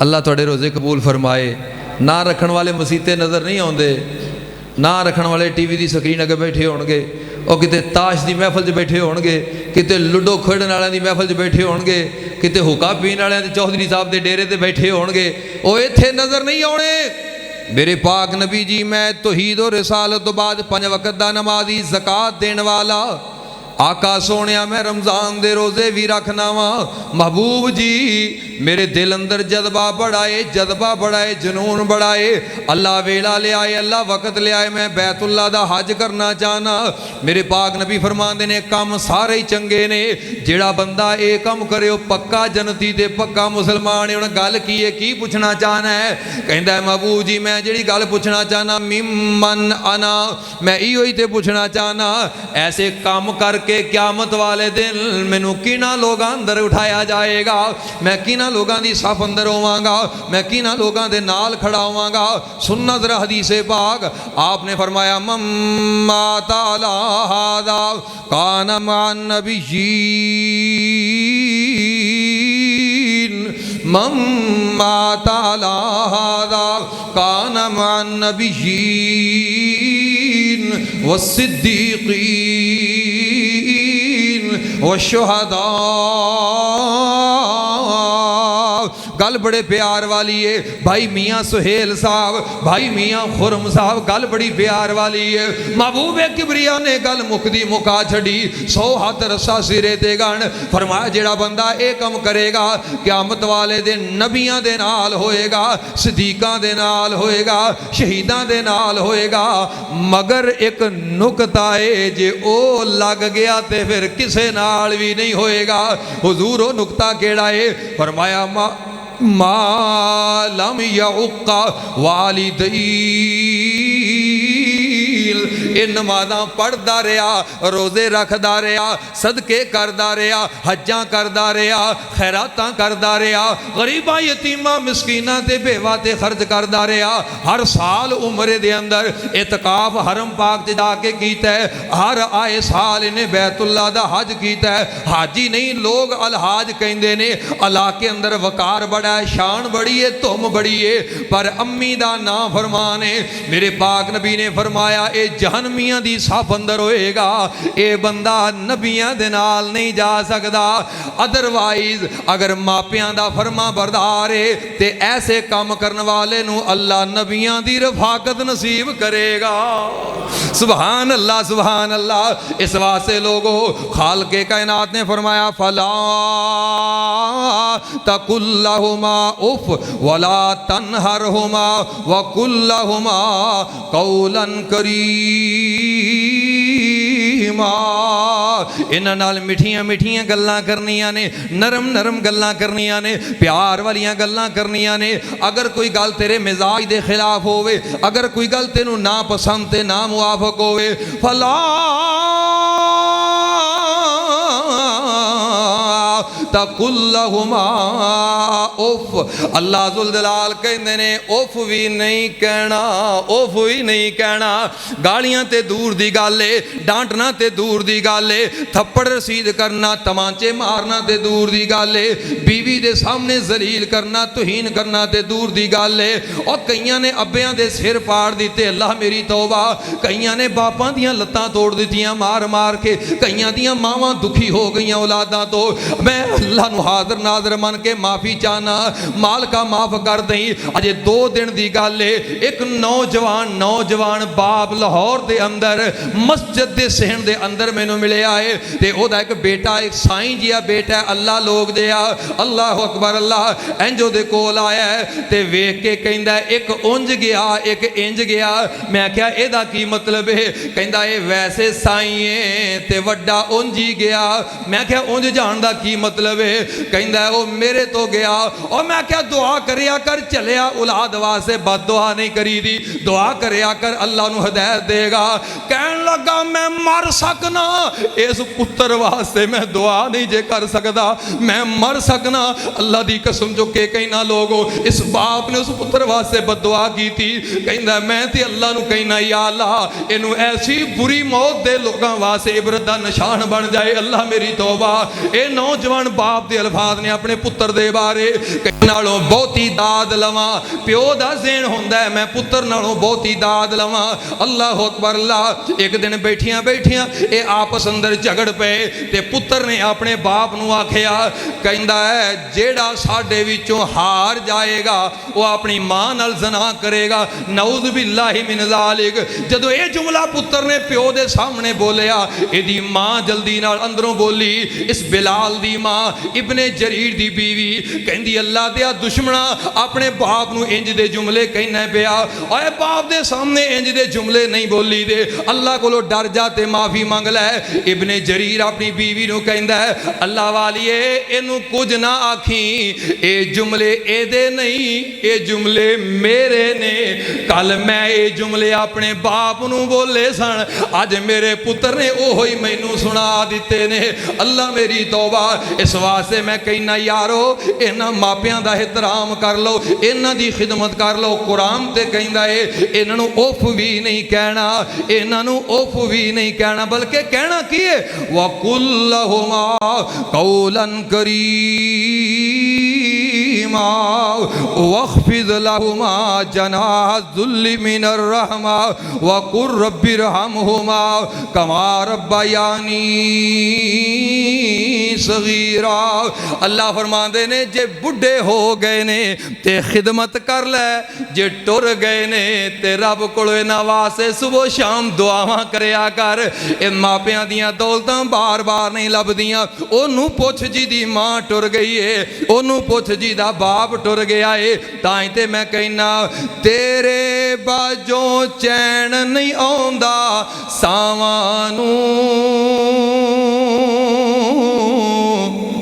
अल्लाह थोड़े रोज़े कबूल फरमाए। ना रखने वाले मसीते नज़र नहीं आते, ना रखने वाले टीवी की स्क्रीन अगे बैठे होणगे, और किते ताश की महफल च बैठे होणगे, किते लूडो खेडण वालियां दी महफल च बैठे होणगे, किते हुक्का पीण वालियां दी चौधरी साहब के डेरे ते बैठे होणगे, वो इत्थे नज़र नहीं आने। मेरे पाक नबी जी मैं तौहीद और रिसालत तो बाद 5 वक्त का नमाजी ज़कात देने वाला आका सोने मैं रमज़ान दे रोज़े भी रखना वा। महबूब जी मेरे दिल अंदर जज्बा बड़ा है, जज्बा बड़ा है, जनून बड़ा है। अल्लाह वेला ले आए, अल्लाह वक्त ले आए, मैं बैतुल्ला दा हज करना चाहना। मेरे पाक नबी फरमाते ने काम सारे ही चंगे ने, जेड़ा बंदा ये काम करे पक्का जनती ते पक्का मुसलमान है। उन्हें गल की है, की पूछना चाहना है? कहता है महबूब जी मैं जी गल पूछना चाहना मिम्मन अना, मैं इहो ही ते पूछना चाहना ऐसे काम करके क़यामत वाले दिन मैनू किना लोगों अंदर उठाया जाएगा, मैं किना लोगों की सफ अंदर होवांगा, मैं किना लोगों के नाल खड़ा होवांगा। सुनना जरा हदीसे पाक, आपने फरमाया मम्मा ताला हादा कान मान नबिय्यीन, मम्मा ताला हादा कान मान नबिय्यीन वस्सिद्दीक़ीन वशुहदा। गल बड़े प्यार वाली है भाई मियाँ सुहेल साहब, भाई मियाँ खुरम साहब, गल बड़ी प्यार वाली है। महबूबे किबरिया ने गल मुकदी मुका छड़ी, 100 हाथ रस्सा सिरे ते गण। फरमाया जेड़ा बंदा ये कम करेगा क़यामत वाले दिन नबियां दे नाल होएगा, सिद्दीकां दे नाल होएगा, शहीदां दे नाल होएगा। मगर एक नुकता है जे ओ लग गया ते फिर किसे नाल भी नहीं होएगा। हुजूर ओ नुकता केड़ा है? फरमाया मालम यउक्का वालिदैन, ये नमाज़ां पढ़दा रहा, रोज़े रखदा रहा, सदके करदा रहा, हज्जां करदा रहा, खैरातां करदा रहा, गरीबां यतीमां मिसकीनां ते बेवा ते खर्च करदा रहा। हर साल उम्रे दे अंदर इतकाफ हरम पाक च जाके कीता है, हर आए साल इन्हें बैतुल्ला दा हज कीता है। हाजी नहीं लोग अलहाज कहंदे ने। अल्लाह के अंदर वकार बड़ा है, शान बड़ी है, धुम बड़ी है, पर अम्मी दा ना फरमान है। मेरे पाक नबी ने फरमाया ए जहन्नमियां दी सफ अंदर होएगा, ये बंदा नबियां दे नाल नहीं जा सकता। अदरवाइज अगर मापियां दा फरमा बरदार है ते ऐसे काम करने वाले नू अल्लाह नबियां दी रफाकत नसीब करेगा। सुभान अल्लाह, सुभान अल्लाह। इस वास्ते लोगो खालिक़े कायनात ने फरमाया फला तकुल्लहुमा उफ वला तनहरहुमा वकुल्लहुमा कौलन करीमा। इन्हां नाल मिठियां मिठियां गल्लां करनियां ने, नरम नरम गल्लां करनियां ने, प्यार वालियां गल्लां करनियां ने। अगर कोई गल तेरे मिजाज दे खिलाफ होवे, अगर कोई गल तेनू ना पसंद ते ना मुआफक होवे, फला तकुल्लहुमा उफ। अल्लाह जुल जलाल कहंदे ने उफ भी नहीं कहना, उफ भी नहीं कहना। गालियां ते दूर दी गल है, डांटना ते दूर दी गल है, थप्पड़ रसीद करना, तमांचे मारना ते दूर दी गल है, बीवी दे सामने जलील करना, तुहीन करना ते दूर दी गल है। और कईयां ने अब्बियां दे सिर पाड़ दिते, अल्लाह मेरी तौबा। कईयां ने बापां दियां लत्तां तोड़ दित्तियां मार मार के, कईयां दियां मावां दुखी हो गईयां औलादां तो। मैं अल्लाह नू हाज़र नाज़र मन के माफ़ी चाहना, मालका माफ़ कर दई। अजे 2 दिन की गल है, एक नौजवान बाप लाहौर के अंदर मस्जिद के सहन के अंदर मैनू मिले आए, तो वह एक बेटा, एक साईं जिहा बेटा है, अल्लाह लोग जिहा, अल्लाह अकबर अल्लाह इंजो दे कोल आया है, तो वेख के कहंदा एक उंज गया एक इंज गया। मैं आख्या एदा की मतलब है? कहंदा ये वैसे साईं है ते वड्डा उंज ही गया। मैं आख्या उंज जान दा की मतलब है? कहंदा वो मेरे तो गया। और मैं क्या दुआ करिया कर, चलिया औलाद वास्ते बद दुआ नहीं करी दी, दुआ करिया कर अल्लाह नू हिदायत देगा। कहन लगा मैं मर सकना, इस पुत्र वास्ते मैं दुआ नहीं जे कर सकता, मैं मर सकना। अल्लाह दी कसम चुक के कहना लोगो, इस बाप ने उस पुत्र वास्ते बद दुआ की थी। कहंदा मैं ते अल्लाह नू कहना या अल्लाह इनू ऐसी बुरी मौत दे लोगों वास्ते इबरत दा निशान बन जाए। अल्लाह मेरी तौबा। ये नौजवान बाप के अल्फाज ने अपने पुत्र दे बारे नालों बहुती दाद लवा। प्यो दा ज़हन हुंदा है मैं पुत्र नालों बहुती दाद लवा। अल्लाह अकबर अल्लाह। एक दिन बैठियां बैठियां ये आपस अंदर झगड़ पे, ते पुत्र ने अपने बाप नू आखिया, कहंदा है जेड़ा साडे विचों हार जाएगा वो अपनी मां नाल ज़ना करेगा। नऊज़ बिल्लाहि मिन ज़ालिक। जदों ये जुमला पुत्र ने प्यो दे सामने बोलिया, इहदी मां जल्दी नाल अंदरों बोली, इस बिलाल दी मां इब्ने जरीर दी बीवी कहंदी अल्लाह दिया दुश्मना अपने बाप नू इंज दे जुमले कहना पिया। और बाप दे सामने इंज दे जुमले नहीं बोली दे, अल्लाह कोलों डर जा ते माफी मंग लै। इब्ने जरीर अपनी बीवी नू कहंदा है अल्लाह वालिए इनू कुछ ना आखी, ये जुमले एदे नहीं, ये जुमले मेरे ने। कल मैं ये जुमले अपने बाप नू बोले सन, अज मेरे पुत्र ने ओहो ही मैनू सुना दिते ने। अल्लाह मेरी तौबा। इस वास्ते मैं कहना यारो इन्हां मापियां दा एहतराम कर लो, इन्हां दी खिदमत कर लो। कुरान ते कहंदा है इन्हां नू उफ भी नहीं कहना, इन्हां नू उफ भी नहीं कहना, बल्कि कहना की है वकुल्लहुमा कौलन करीमा वख्फिज़ लहुमा जनाह ज़ुल्लि मिनर रहमा वकुर रब्बिरहमहुमा कमा रब्बयानी सगीरा। अल्लाह फरमाते ने जे बुढ़े हो गए ने ते खिदमत कर ले, जे टुर गए ने ते रब कोलों इन्हां वास्ते सुबह शाम दुआवां करया कर। इन मापियां दियां दौलतां बार बार नहीं लभदियां। ओनू पुछ जी दी मां टुर गई है, ओनू पुछ जी दा बाप टुर गया है। तां ते मैं कहना तेरे बाजों चैन नहीं आउंदा सावां नू।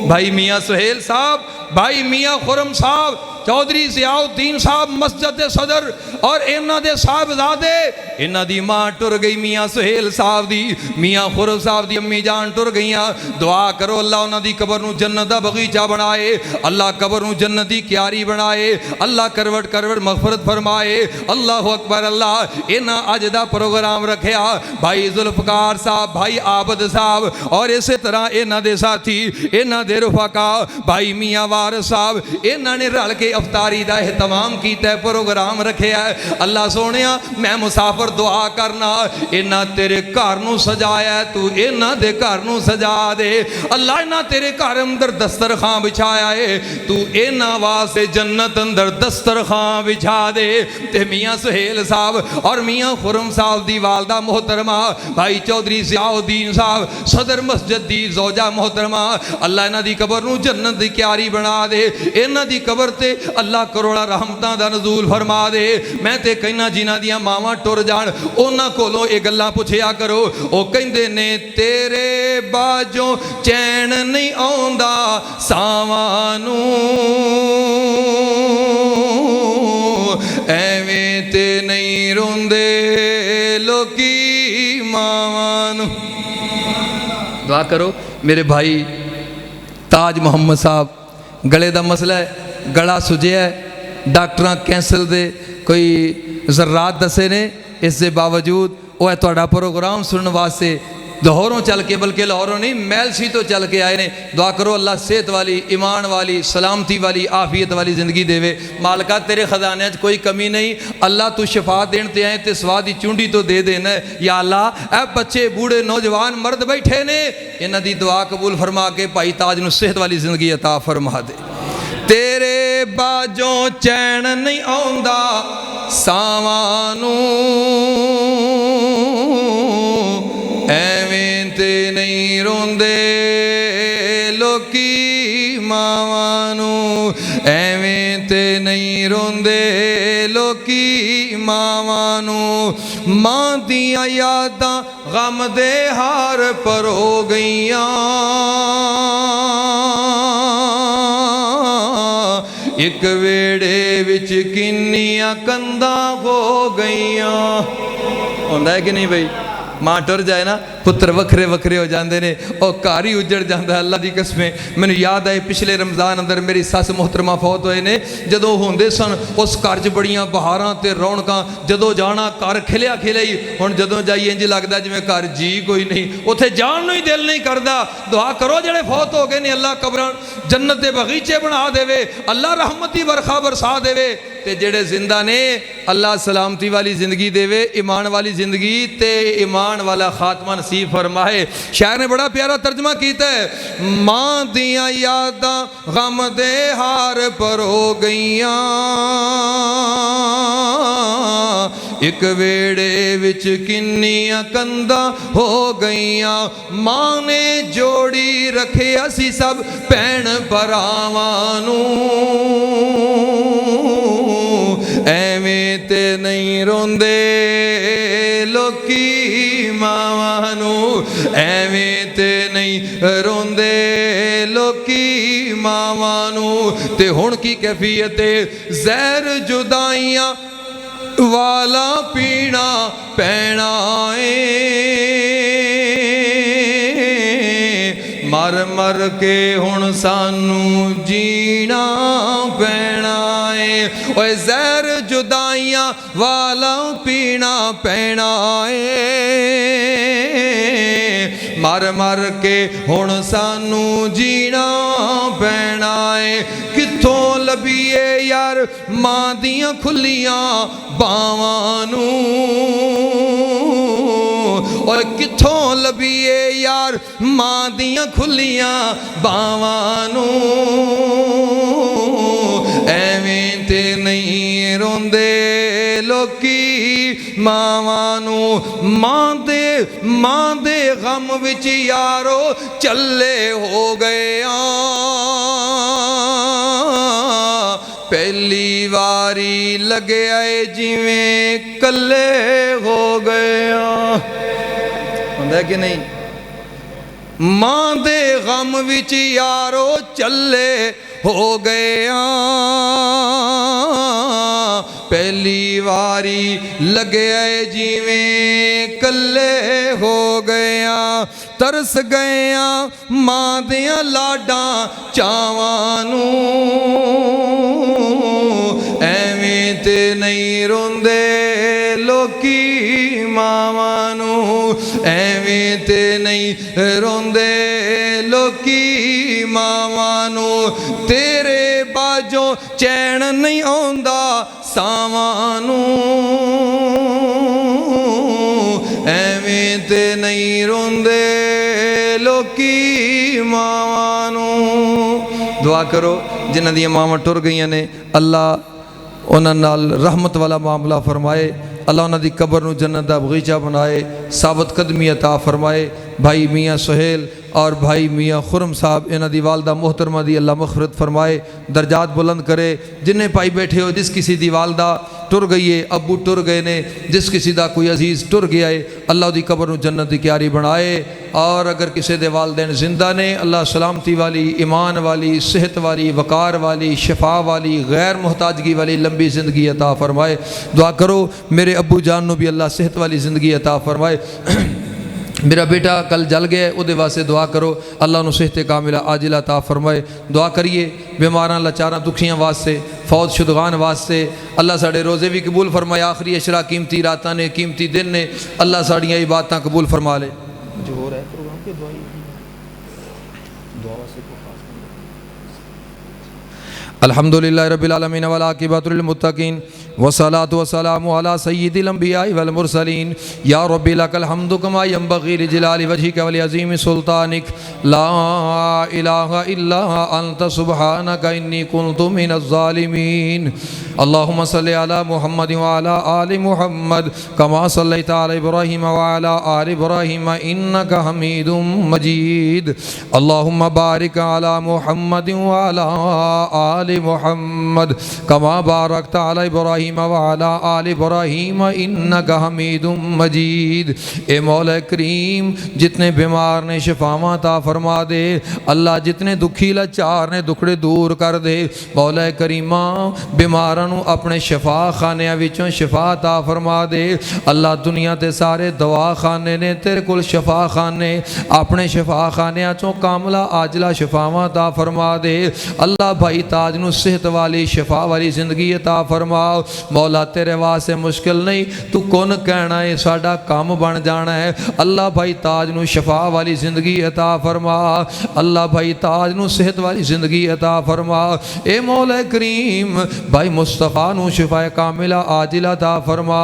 भाई मियाँ सुहेल साहब भाई मियाँ खुरम साहब चौधरी ज़ियाउद्दीन साहब मस्जिद सदर और इन्हों के साहबजादे इन्हों की माँ टुर गई मियाँ सुहेल साहब दी मियाँ खुरम साहब की अम्मी जान टुर गई। दुआ करो अल्लाह उन्होंने कबर नूं जन्नत दा बगीचा बनाए, अल्लाह कबर नूं जन्नत दी क्यारी बनाए, अल्लाह करवट करवट मगफरत फरमाए। अल्लाह अकबर। अल्लाह इन्हां अज दा प्रोग्राम रखिया भाई जुल्फकार साहब भाई आबद साहब और इस तरह इन्हां दे साथी इन्हां दे रुफाका भाई मियाँ वारिस साहब इन्हां ने रल के अफतारी का एहतमाम किया प्रोग्राम रखिया। अल्लाह सोने मैं मुसाफिर दुआ करना इन्हां तेरे घर नूं सजाया तू इन्हां दे घर नूं सजा दे। अल्लाह इन्हां तेरे घर अंदर दस्तरखां बिछाया है तू इन्हां वास्ते जन्नत अंदर दस्तरखां बिछा दे। ते मियाँ सुहेल साहब और मियाँ खुरम साहब दी वालदा मोहतरमा भाई चौधरी ज़ियाउद्दीन साहब सदर मस्जिद दी जोजा मोहतरमा अल्लाह इन्हां दी कबर नूं जन्नत दी क्यारी बना दे। इन्हां दी कबर ते अल्लाह करोड़ा रहमतां दा नज़ूल फरमा दे। मैं ते कहना जिन्हां दियां मावां टुर जाण उन्हां कोलों ये गल्लां पुछिया करो। वो कहंदे ने तेरे बाजों चैन नहीं आउंदा सावां नूं एवें ते नहीं रोंदे लोकी मावां नूं। दुआ करो मेरे भाई ताज मोहम्मद साहब गले का मसला है गला सुझिया डॉक्टर कैंसर दे कोई जर्रात दसे ने इस दे बावजूद वह तुहाडा प्रोग्राम सुनने वास्ते लाहौरों चल के बल्कि लाहौरों नहीं मैलसी तो चल के आए ने। दुआ करो अल्लाह सेहत वाली ईमान वाली सलामती वाली आफियत वाली ज़िंदगी देवे। मालका तेरे खजाने कोई कमी नहीं। अल्लाह तू शफा देन ते आए तो स्वाद की चूंडी तो दे देना है। या अल्लाह ए बच्चे बूढ़े नौजवान मर्द बैठे ने इन्हां दी दुआ कबूल फरमा के भाई ताज नूं सेहत वाली ज़िंदगी अता फरमा दे। तेरे बाजों चैन नहीं आउंदा सावां नूं एवें ते नहीं रोंदे लोकी मावां नूं एवें ते नहीं रोंदे लोकी मावां नूं। मां दियां यादां गम दे हार परो गईयां एक वेड़े विच किन्नियां कंधां हो गईयां। होंदा है कि नहीं भाई मां टुर जाए ना पुत्र वखरे वखरे हो जाते हैं और घर ही उजड़ जाता है। अल्लाह की कसमें मैंने याद आए पिछले रमज़ान अंदर मेरी सस मोहतरमा फौत हुए ने जदों होंदे सन उस घर च बड़ियां बहारां ते रौनकां जदों जाना घर खिलिया खिलिया ही हुण जदों जाइए इंज लगदा जिवें घर जी कोई नहीं उत्थे जाण नूं ही दिल नहीं करदा। दुआ करो जेड़े फौत हो गए ने अल्लाह कबरां जन्नत दे बगीचे बना देवे अल्लाह रहमती बरखा बरसा देवे ते जेड़े जिंदा ने अल्लाह सलामती वाली ज़िंदगी देवे ईमान वाली ज़िंदगी ते ईमान वाला खात्मा नसीब फरमाए। शायर ने बड़ा प्यारा तर्जमा किया है मां दियां यादां गम दे हार पर हो गईयां एक वेड़े विच किन्नियां कंधां हो गईयां। मां ने जोड़ी रखे असी सब भैन भरावां नूं एवें ते नहीं रोंदे लोकी मावां नूं एवें ते नहीं रोंदे लोकी मावां नूं। ते हुण की कैफियत ज़हर जुदाइयां वाला पीना पैना मर मर के हुण सानू जीना पैना ओए ज़हर जुदाइयां वाला पीना पैना मर मर के हुण सानू जीना पैना कित्थों लभीए यार मां दियां खुलियां बावां नूं और कित्थों लभीए यार मां दियां खुलियां बावां नूं एवें ते नहीं रोंदे लोकी मावां नूं। मां दे गम विच यारो चले हो गया पहली वारी लगे आए जिवें कले हो गया। होंदा कि नहीं मां दे गम विच यारो चले हो गया, पहली वारी लगे जिवें कल्ले हो गया, तरस गया मां दियां लाडां चावां नूं, एवें ते नहीं रोंदे लोकी मावां नूं, एवें ते नहीं रोंदे लोकी मावां नूं, तेरे बाजों चैन नहीं आउंदा सावां नूं, एवें ते नहीं रोंदे लोकी मावां नूं। दुआ करो जिन्हां दियां मावां टुर गईयां ने, अल्लाह उन्हां नाल रहमत वाला मामला फरमाए, अल्लाह उन्हां दी कब्र नूं जन्नत दा बगीचा बनाए, साबत कदमी अता फरमाए। भाई मियाँ सुहेल और भाई मियाँ खुरम साहब इन्हां दी वालदा मोहतरमा दी अल्लाह मग़फ़िरत फरमाए, दर्जात बुलंद करे। जिन्हें भाई बैठे हो, जिस किसी दी वालदा टुर गई है, अबू टुर गए ने, जिस किसी का कोई अजीज़ टुर गया है, अल्लाह दी कब्र नूं जन्नत दी क्यारी बनाए। और अगर किसी दे वालदैन जिंदा ने, अल्लाह सलामती वाली, ईमान वाली, सेहत वाली, वकार वाली, शफा वाली, गैर मुहताजगी वाली लंबी ज़िंदगी अता फरमाए। दुआ करो मेरे अबू जान नूं भी अल्लाह सेहत वाली ज़िंदगी अता फरमाए। मेरा बेटा कल जल गया, उहदे वास्ते दुआ करो, अल्लाह उन्होंने सेहत कामिला आजिला अता फरमाए। दुआ करिए बीमारां लाचारां दुखियां वास्ते, फौज शुदगान वास्ते, अल्लाह साढ़े रोज़े भी कबूल फरमाए। आखिरी अशरा कीमती रातां ने, कीमती दिन ने, अल्लाह साड़ियां इबादतां कबूल फरमा ले। जो हो रहा है प्रोग्राम की दुआ अल्हम्दुलिल्लाह रब्बिल आलमीन वल आकिबतु लिल मुत्तकीन वस्सलातु वस्सलामु अला सय्यिदिल अंबिया वल मुरसलीन। या रब्बी लकल हम्दु कमा यंबगी लिजलालि वजहिका वल अज़ीमि सुल्तानिक, ला इलाहा इल्ला अंता सुब्हानका इन्नी कुन्तु मिनज़ ज़ालिमीन। अल्लाहुम्मा सल्लि अला मुहम्मद व अला आलि मुहम्मद कमा सल्लैता अला इब्राहीम व अला आलि इब्राहीम इन्नका हमीदुम मजीद। अल्लाहुम्मा बारिक अला मुहम्मद व अला आलि मुहम्मद कमा बारकता अला इब्राहीम व अला आलि इब्राहीम इन्नका हमीदुम मजीद। ए मौला करीम, जितने बीमार ने शिफावां अता फरमा दे। अल्लाह जितने दुखी लाचार ने दुखड़े दूर कर दे। मौला करीमा, बीमारां नूं अपने शिफा खानियां विचों शिफा अता फरमा दे। अल्लाह दुनिया ते सारे दवा खाने ने, तेरे कोल शिफा खाने, अपने शिफा खानियां चों कामला आजला शिफावां अता फरमा दे। अल्लाह भाई ताज नूं सेहत वाली शिफा वाली जिंदगी अता फरमा। मौला तेरे वास्ते मुश्किल नहीं, तू कौन कहना है साडा काम बन जाना है। अल्लाह भाई ताज नूं शिफा वाली जिंदगी अता फरमा। अल्लाह भाई ताज नूं सेहत वाली जिंदगी अता फरमा। ए मौला करीम, भाई मुस्तफ़ा नूं शिफाए कामिला आजिला अता फरमा।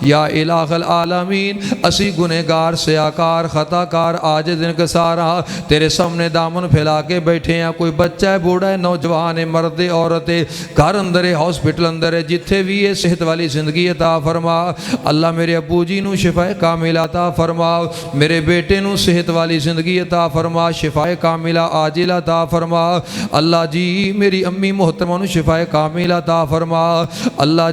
या इलाहल आलमीन, असी गुनहगार सियाकार खताकार आज दिन के सारा तेरे सामने दामन फैला के बैठे हैं। कोई बच्चा है, बूढ़ा है, नौजवान है, मर्द है, औरत है, घर अंदर है, हॉस्पिटल अंदर है, जिथे भी है सेहत वाली जिंदगी अता फरमा। अल्लाह मेरे अबू जी नूं शिफाए कामिला अता फरमा। मेरे बेटे नूं सेहत वाली जिंदगी अता फरमा, शिफाए कामिला आजिला अता फरमा। अल्लाह जी मेरी अम्मी मोहतरमा नूं शिफाए कामिला अता फरमा। अल्लाह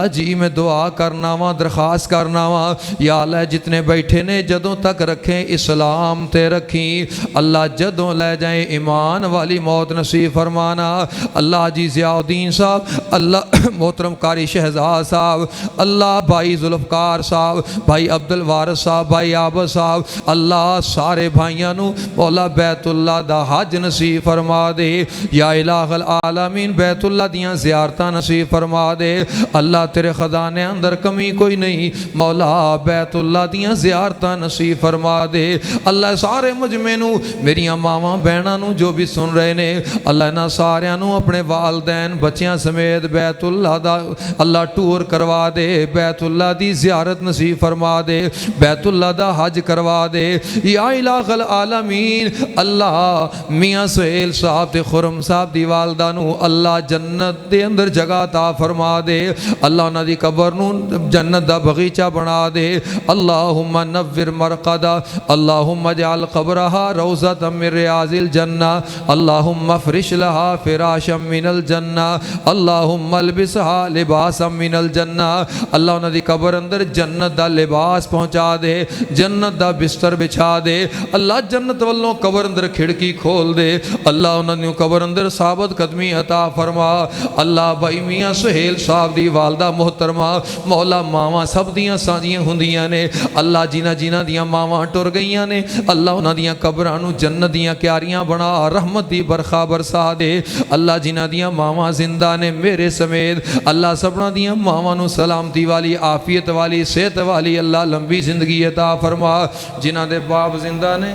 जी मैं दुआ करना वा, दरखास्त करना वा, या अल्लाह जितने बैठे ने जदों तक रखें इस्लाम ते रखी। अल्लाह जदों ले जाए ईमान वाली मौत नसीब फरमाना। अल्लाह जी ज़ियाउद्दीन साहब, अल्लाह मोहतरम कारी शहजाद साहब, अल्लाह भाई जुल्फ़कार साहब, भाई अब्दुल वारिस साहब, भाई आबद साहब, अल्लाह सारे भाइयों नूं मौला बैतुल्लाह दा हज नसीब फरमा दे। या इलाहल आलमीन, बैतुल्लाह दियां ज़ियारतां नसीब फरमा दे। अल्लाह तेरे खजाने अंदर कमी कोई नहीं, मौला बैतुल्लाह दियां ज़ियारतां नसीब फरमा दे। अल्लाह सारे मुजमे नूं, मेरियां मावां बहनां नूं जो भी सुन रहे ने, अल्लाह इन्हां सारियां नूं अपने वालदैन बच्चियां समेत बैतुल्लाह दा अल्लाह टूर करवा दे। बैतुल्लाह दी ज़ियारत नसीब फरमा दे, बैतुल्लाह दा हज करवा दे। या इलाहल आलमीन, अल्लाह मियाँ सुहेल साहब ते खुरम साहब दी वालदा नूं अल्लाह जन्नत दे अंदर जगह अता फरमा दे। अल्लाह उन्हां दी कब्र नूं जन्नत दा बगीचा बना दे। अल्लाहुम्मा नव्विर मरक़दा, अल्लाहुम्मा जअल क़ब्रहा रौज़तम मिन रियाज़िल जन्नह, अल्लाहुम्मा फ़रिश लहा फिराशम मिनल जन्ना अल्लाहुम्मा अल्बिसहा लिबासम मिनल जन्ना। अल्लाह उन्हां दी कबर अंदर जन्नत दा लिबास पहुँचा दे, जन्नत दा बिस्तर बिछा दे। अल्लाह जन्नत वल्लों कबर अंदर खिड़की खोल दे। अल्लाह उन्होंने कबर अंदर साबत कदमी अता फरमा। अल्लाह भाई मियाँ सुहेल साहब दी वालदा मोहतरमा मौला मावां सब दियां साझियां हुंदियां ने। अल्लाह जिन्हां जिन्हां दियां मावां टुर गईयां ने अल्लाह उन्हां दियां कबरां नूं जन्नत दियां क्यारियां बना, रहमत दी बरखा बरसा दे। अल्लाह जिन्हां दियां मावां जिंदा ने मेरे समेत अल्लाह सबना दियां मावां नूं सलामती वाली आफियत वाली सेहत वाली अल्लाह लंबी जिंदगी अता फरमा। जिन्हां दे बाप जिंदा ने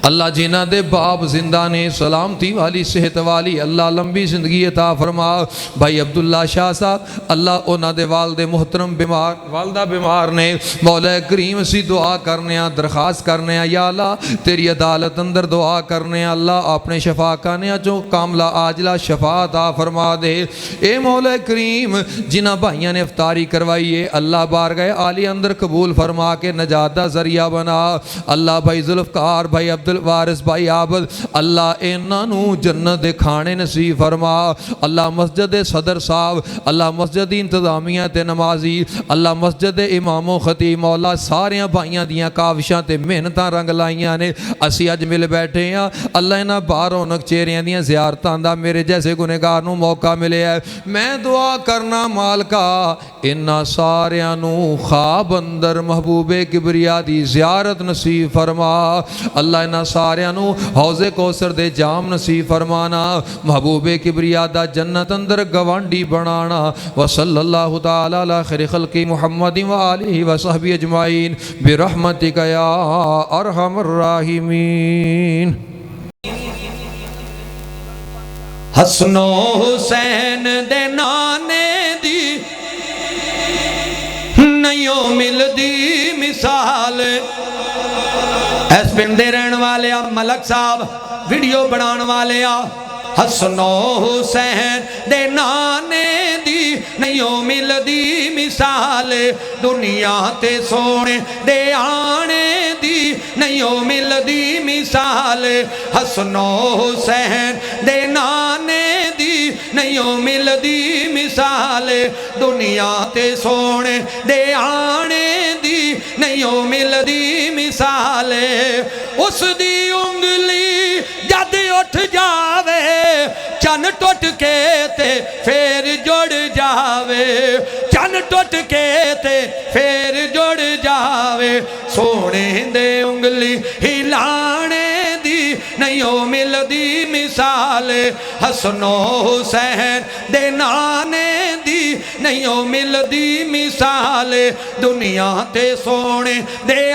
अल्लाह जिन्हां दे बाप जिंदा ने सलामती वाली सेहत वाली अल्लाह लंबी जिंदगी अता फरमा। भाई अब्दुल्ला शाह साहब अल्लाह उन्हां दे वालदे मोहतरम बीमार वालदा बीमार ने। मौला करीम सी दुआ करने दरखास्त करने या अल्लाह तेरी अदालत अंदर दुआ करने अल्लाह अपने शफा खाने चो कामला आजला शफा अता फरमा दे। ए मौला करीम जिन्हां भाइयों ने इफ्तारी करवाई है अल्लाह बारगाह आली अंदर कबूल फरमा के नजात दा जरिया बना। अल्लाह भाई जुल्फकार भाई अब्दुल वारिस भाई आबद अल्लाह इन्हों जन्नत दे खाने नसीब फरमा। अल्लाह मस्जिद दे सदर साहब अल्लाह मस्जिद दी इंतजामिया ते नमाजी अल्लाह मस्जिद दे इमामो खतीब मौला सारिया भाइयों दियां काविशां ते मेहनत रंग लाइया ने। असी अज मिल बैठे हाँ अल्लाह इन्हां बारौनक चेहरियां दियां ज़ियारतां दा मेरे जैसे गुनहगार नूं मौका मिले है। मैं दुआ करना मालका इन्हां सारियां नूं ख्वाब अंदर महबूबे किबरिया दी ज़ियारत नसीब फरमा। अल्लाह इन्हां सारियां नूं हौज़े कौसर दे जाम नसीब फरमाना, महबूबे किबरिया दा जन्नत अंदर गवांडी बनाना। व सल्लल्लाहु तआला अला खैरि खल्क़ि मुहम्मद व आलिहि व सहबी अजमाइन बिरहमतिका या अरहमर राहिमीन। हसनो हुसैन दे नाने दी नहीं मिलदी मिसाल। इस पिंड दे रहने वाले मलक साहब वीडियो बनाने वाले हसनो हुसैन दे नाने दी नहीं मिलदी मिसाल। दुनिया ते सोने दे आने दी नहीं मिलदी मिसाल। हसनो हुसैन दे नाने दी नहीं मिलदी मिसाल। दुनिया ते सोने दे आने दी नहीं मिलदी मिसाल। उस दी उंगली जद उठ जावे चन टुट के ते फिर जुड़ जावे, चन टुट के ते फिर जुड़ जावे। सोने दे उंगली हिलाने दी नहीं मिलदी मिसाल। हसनो हुसैन दे नाने दी नहीं मिलदी मिसाल। दुनिया ते सोने दे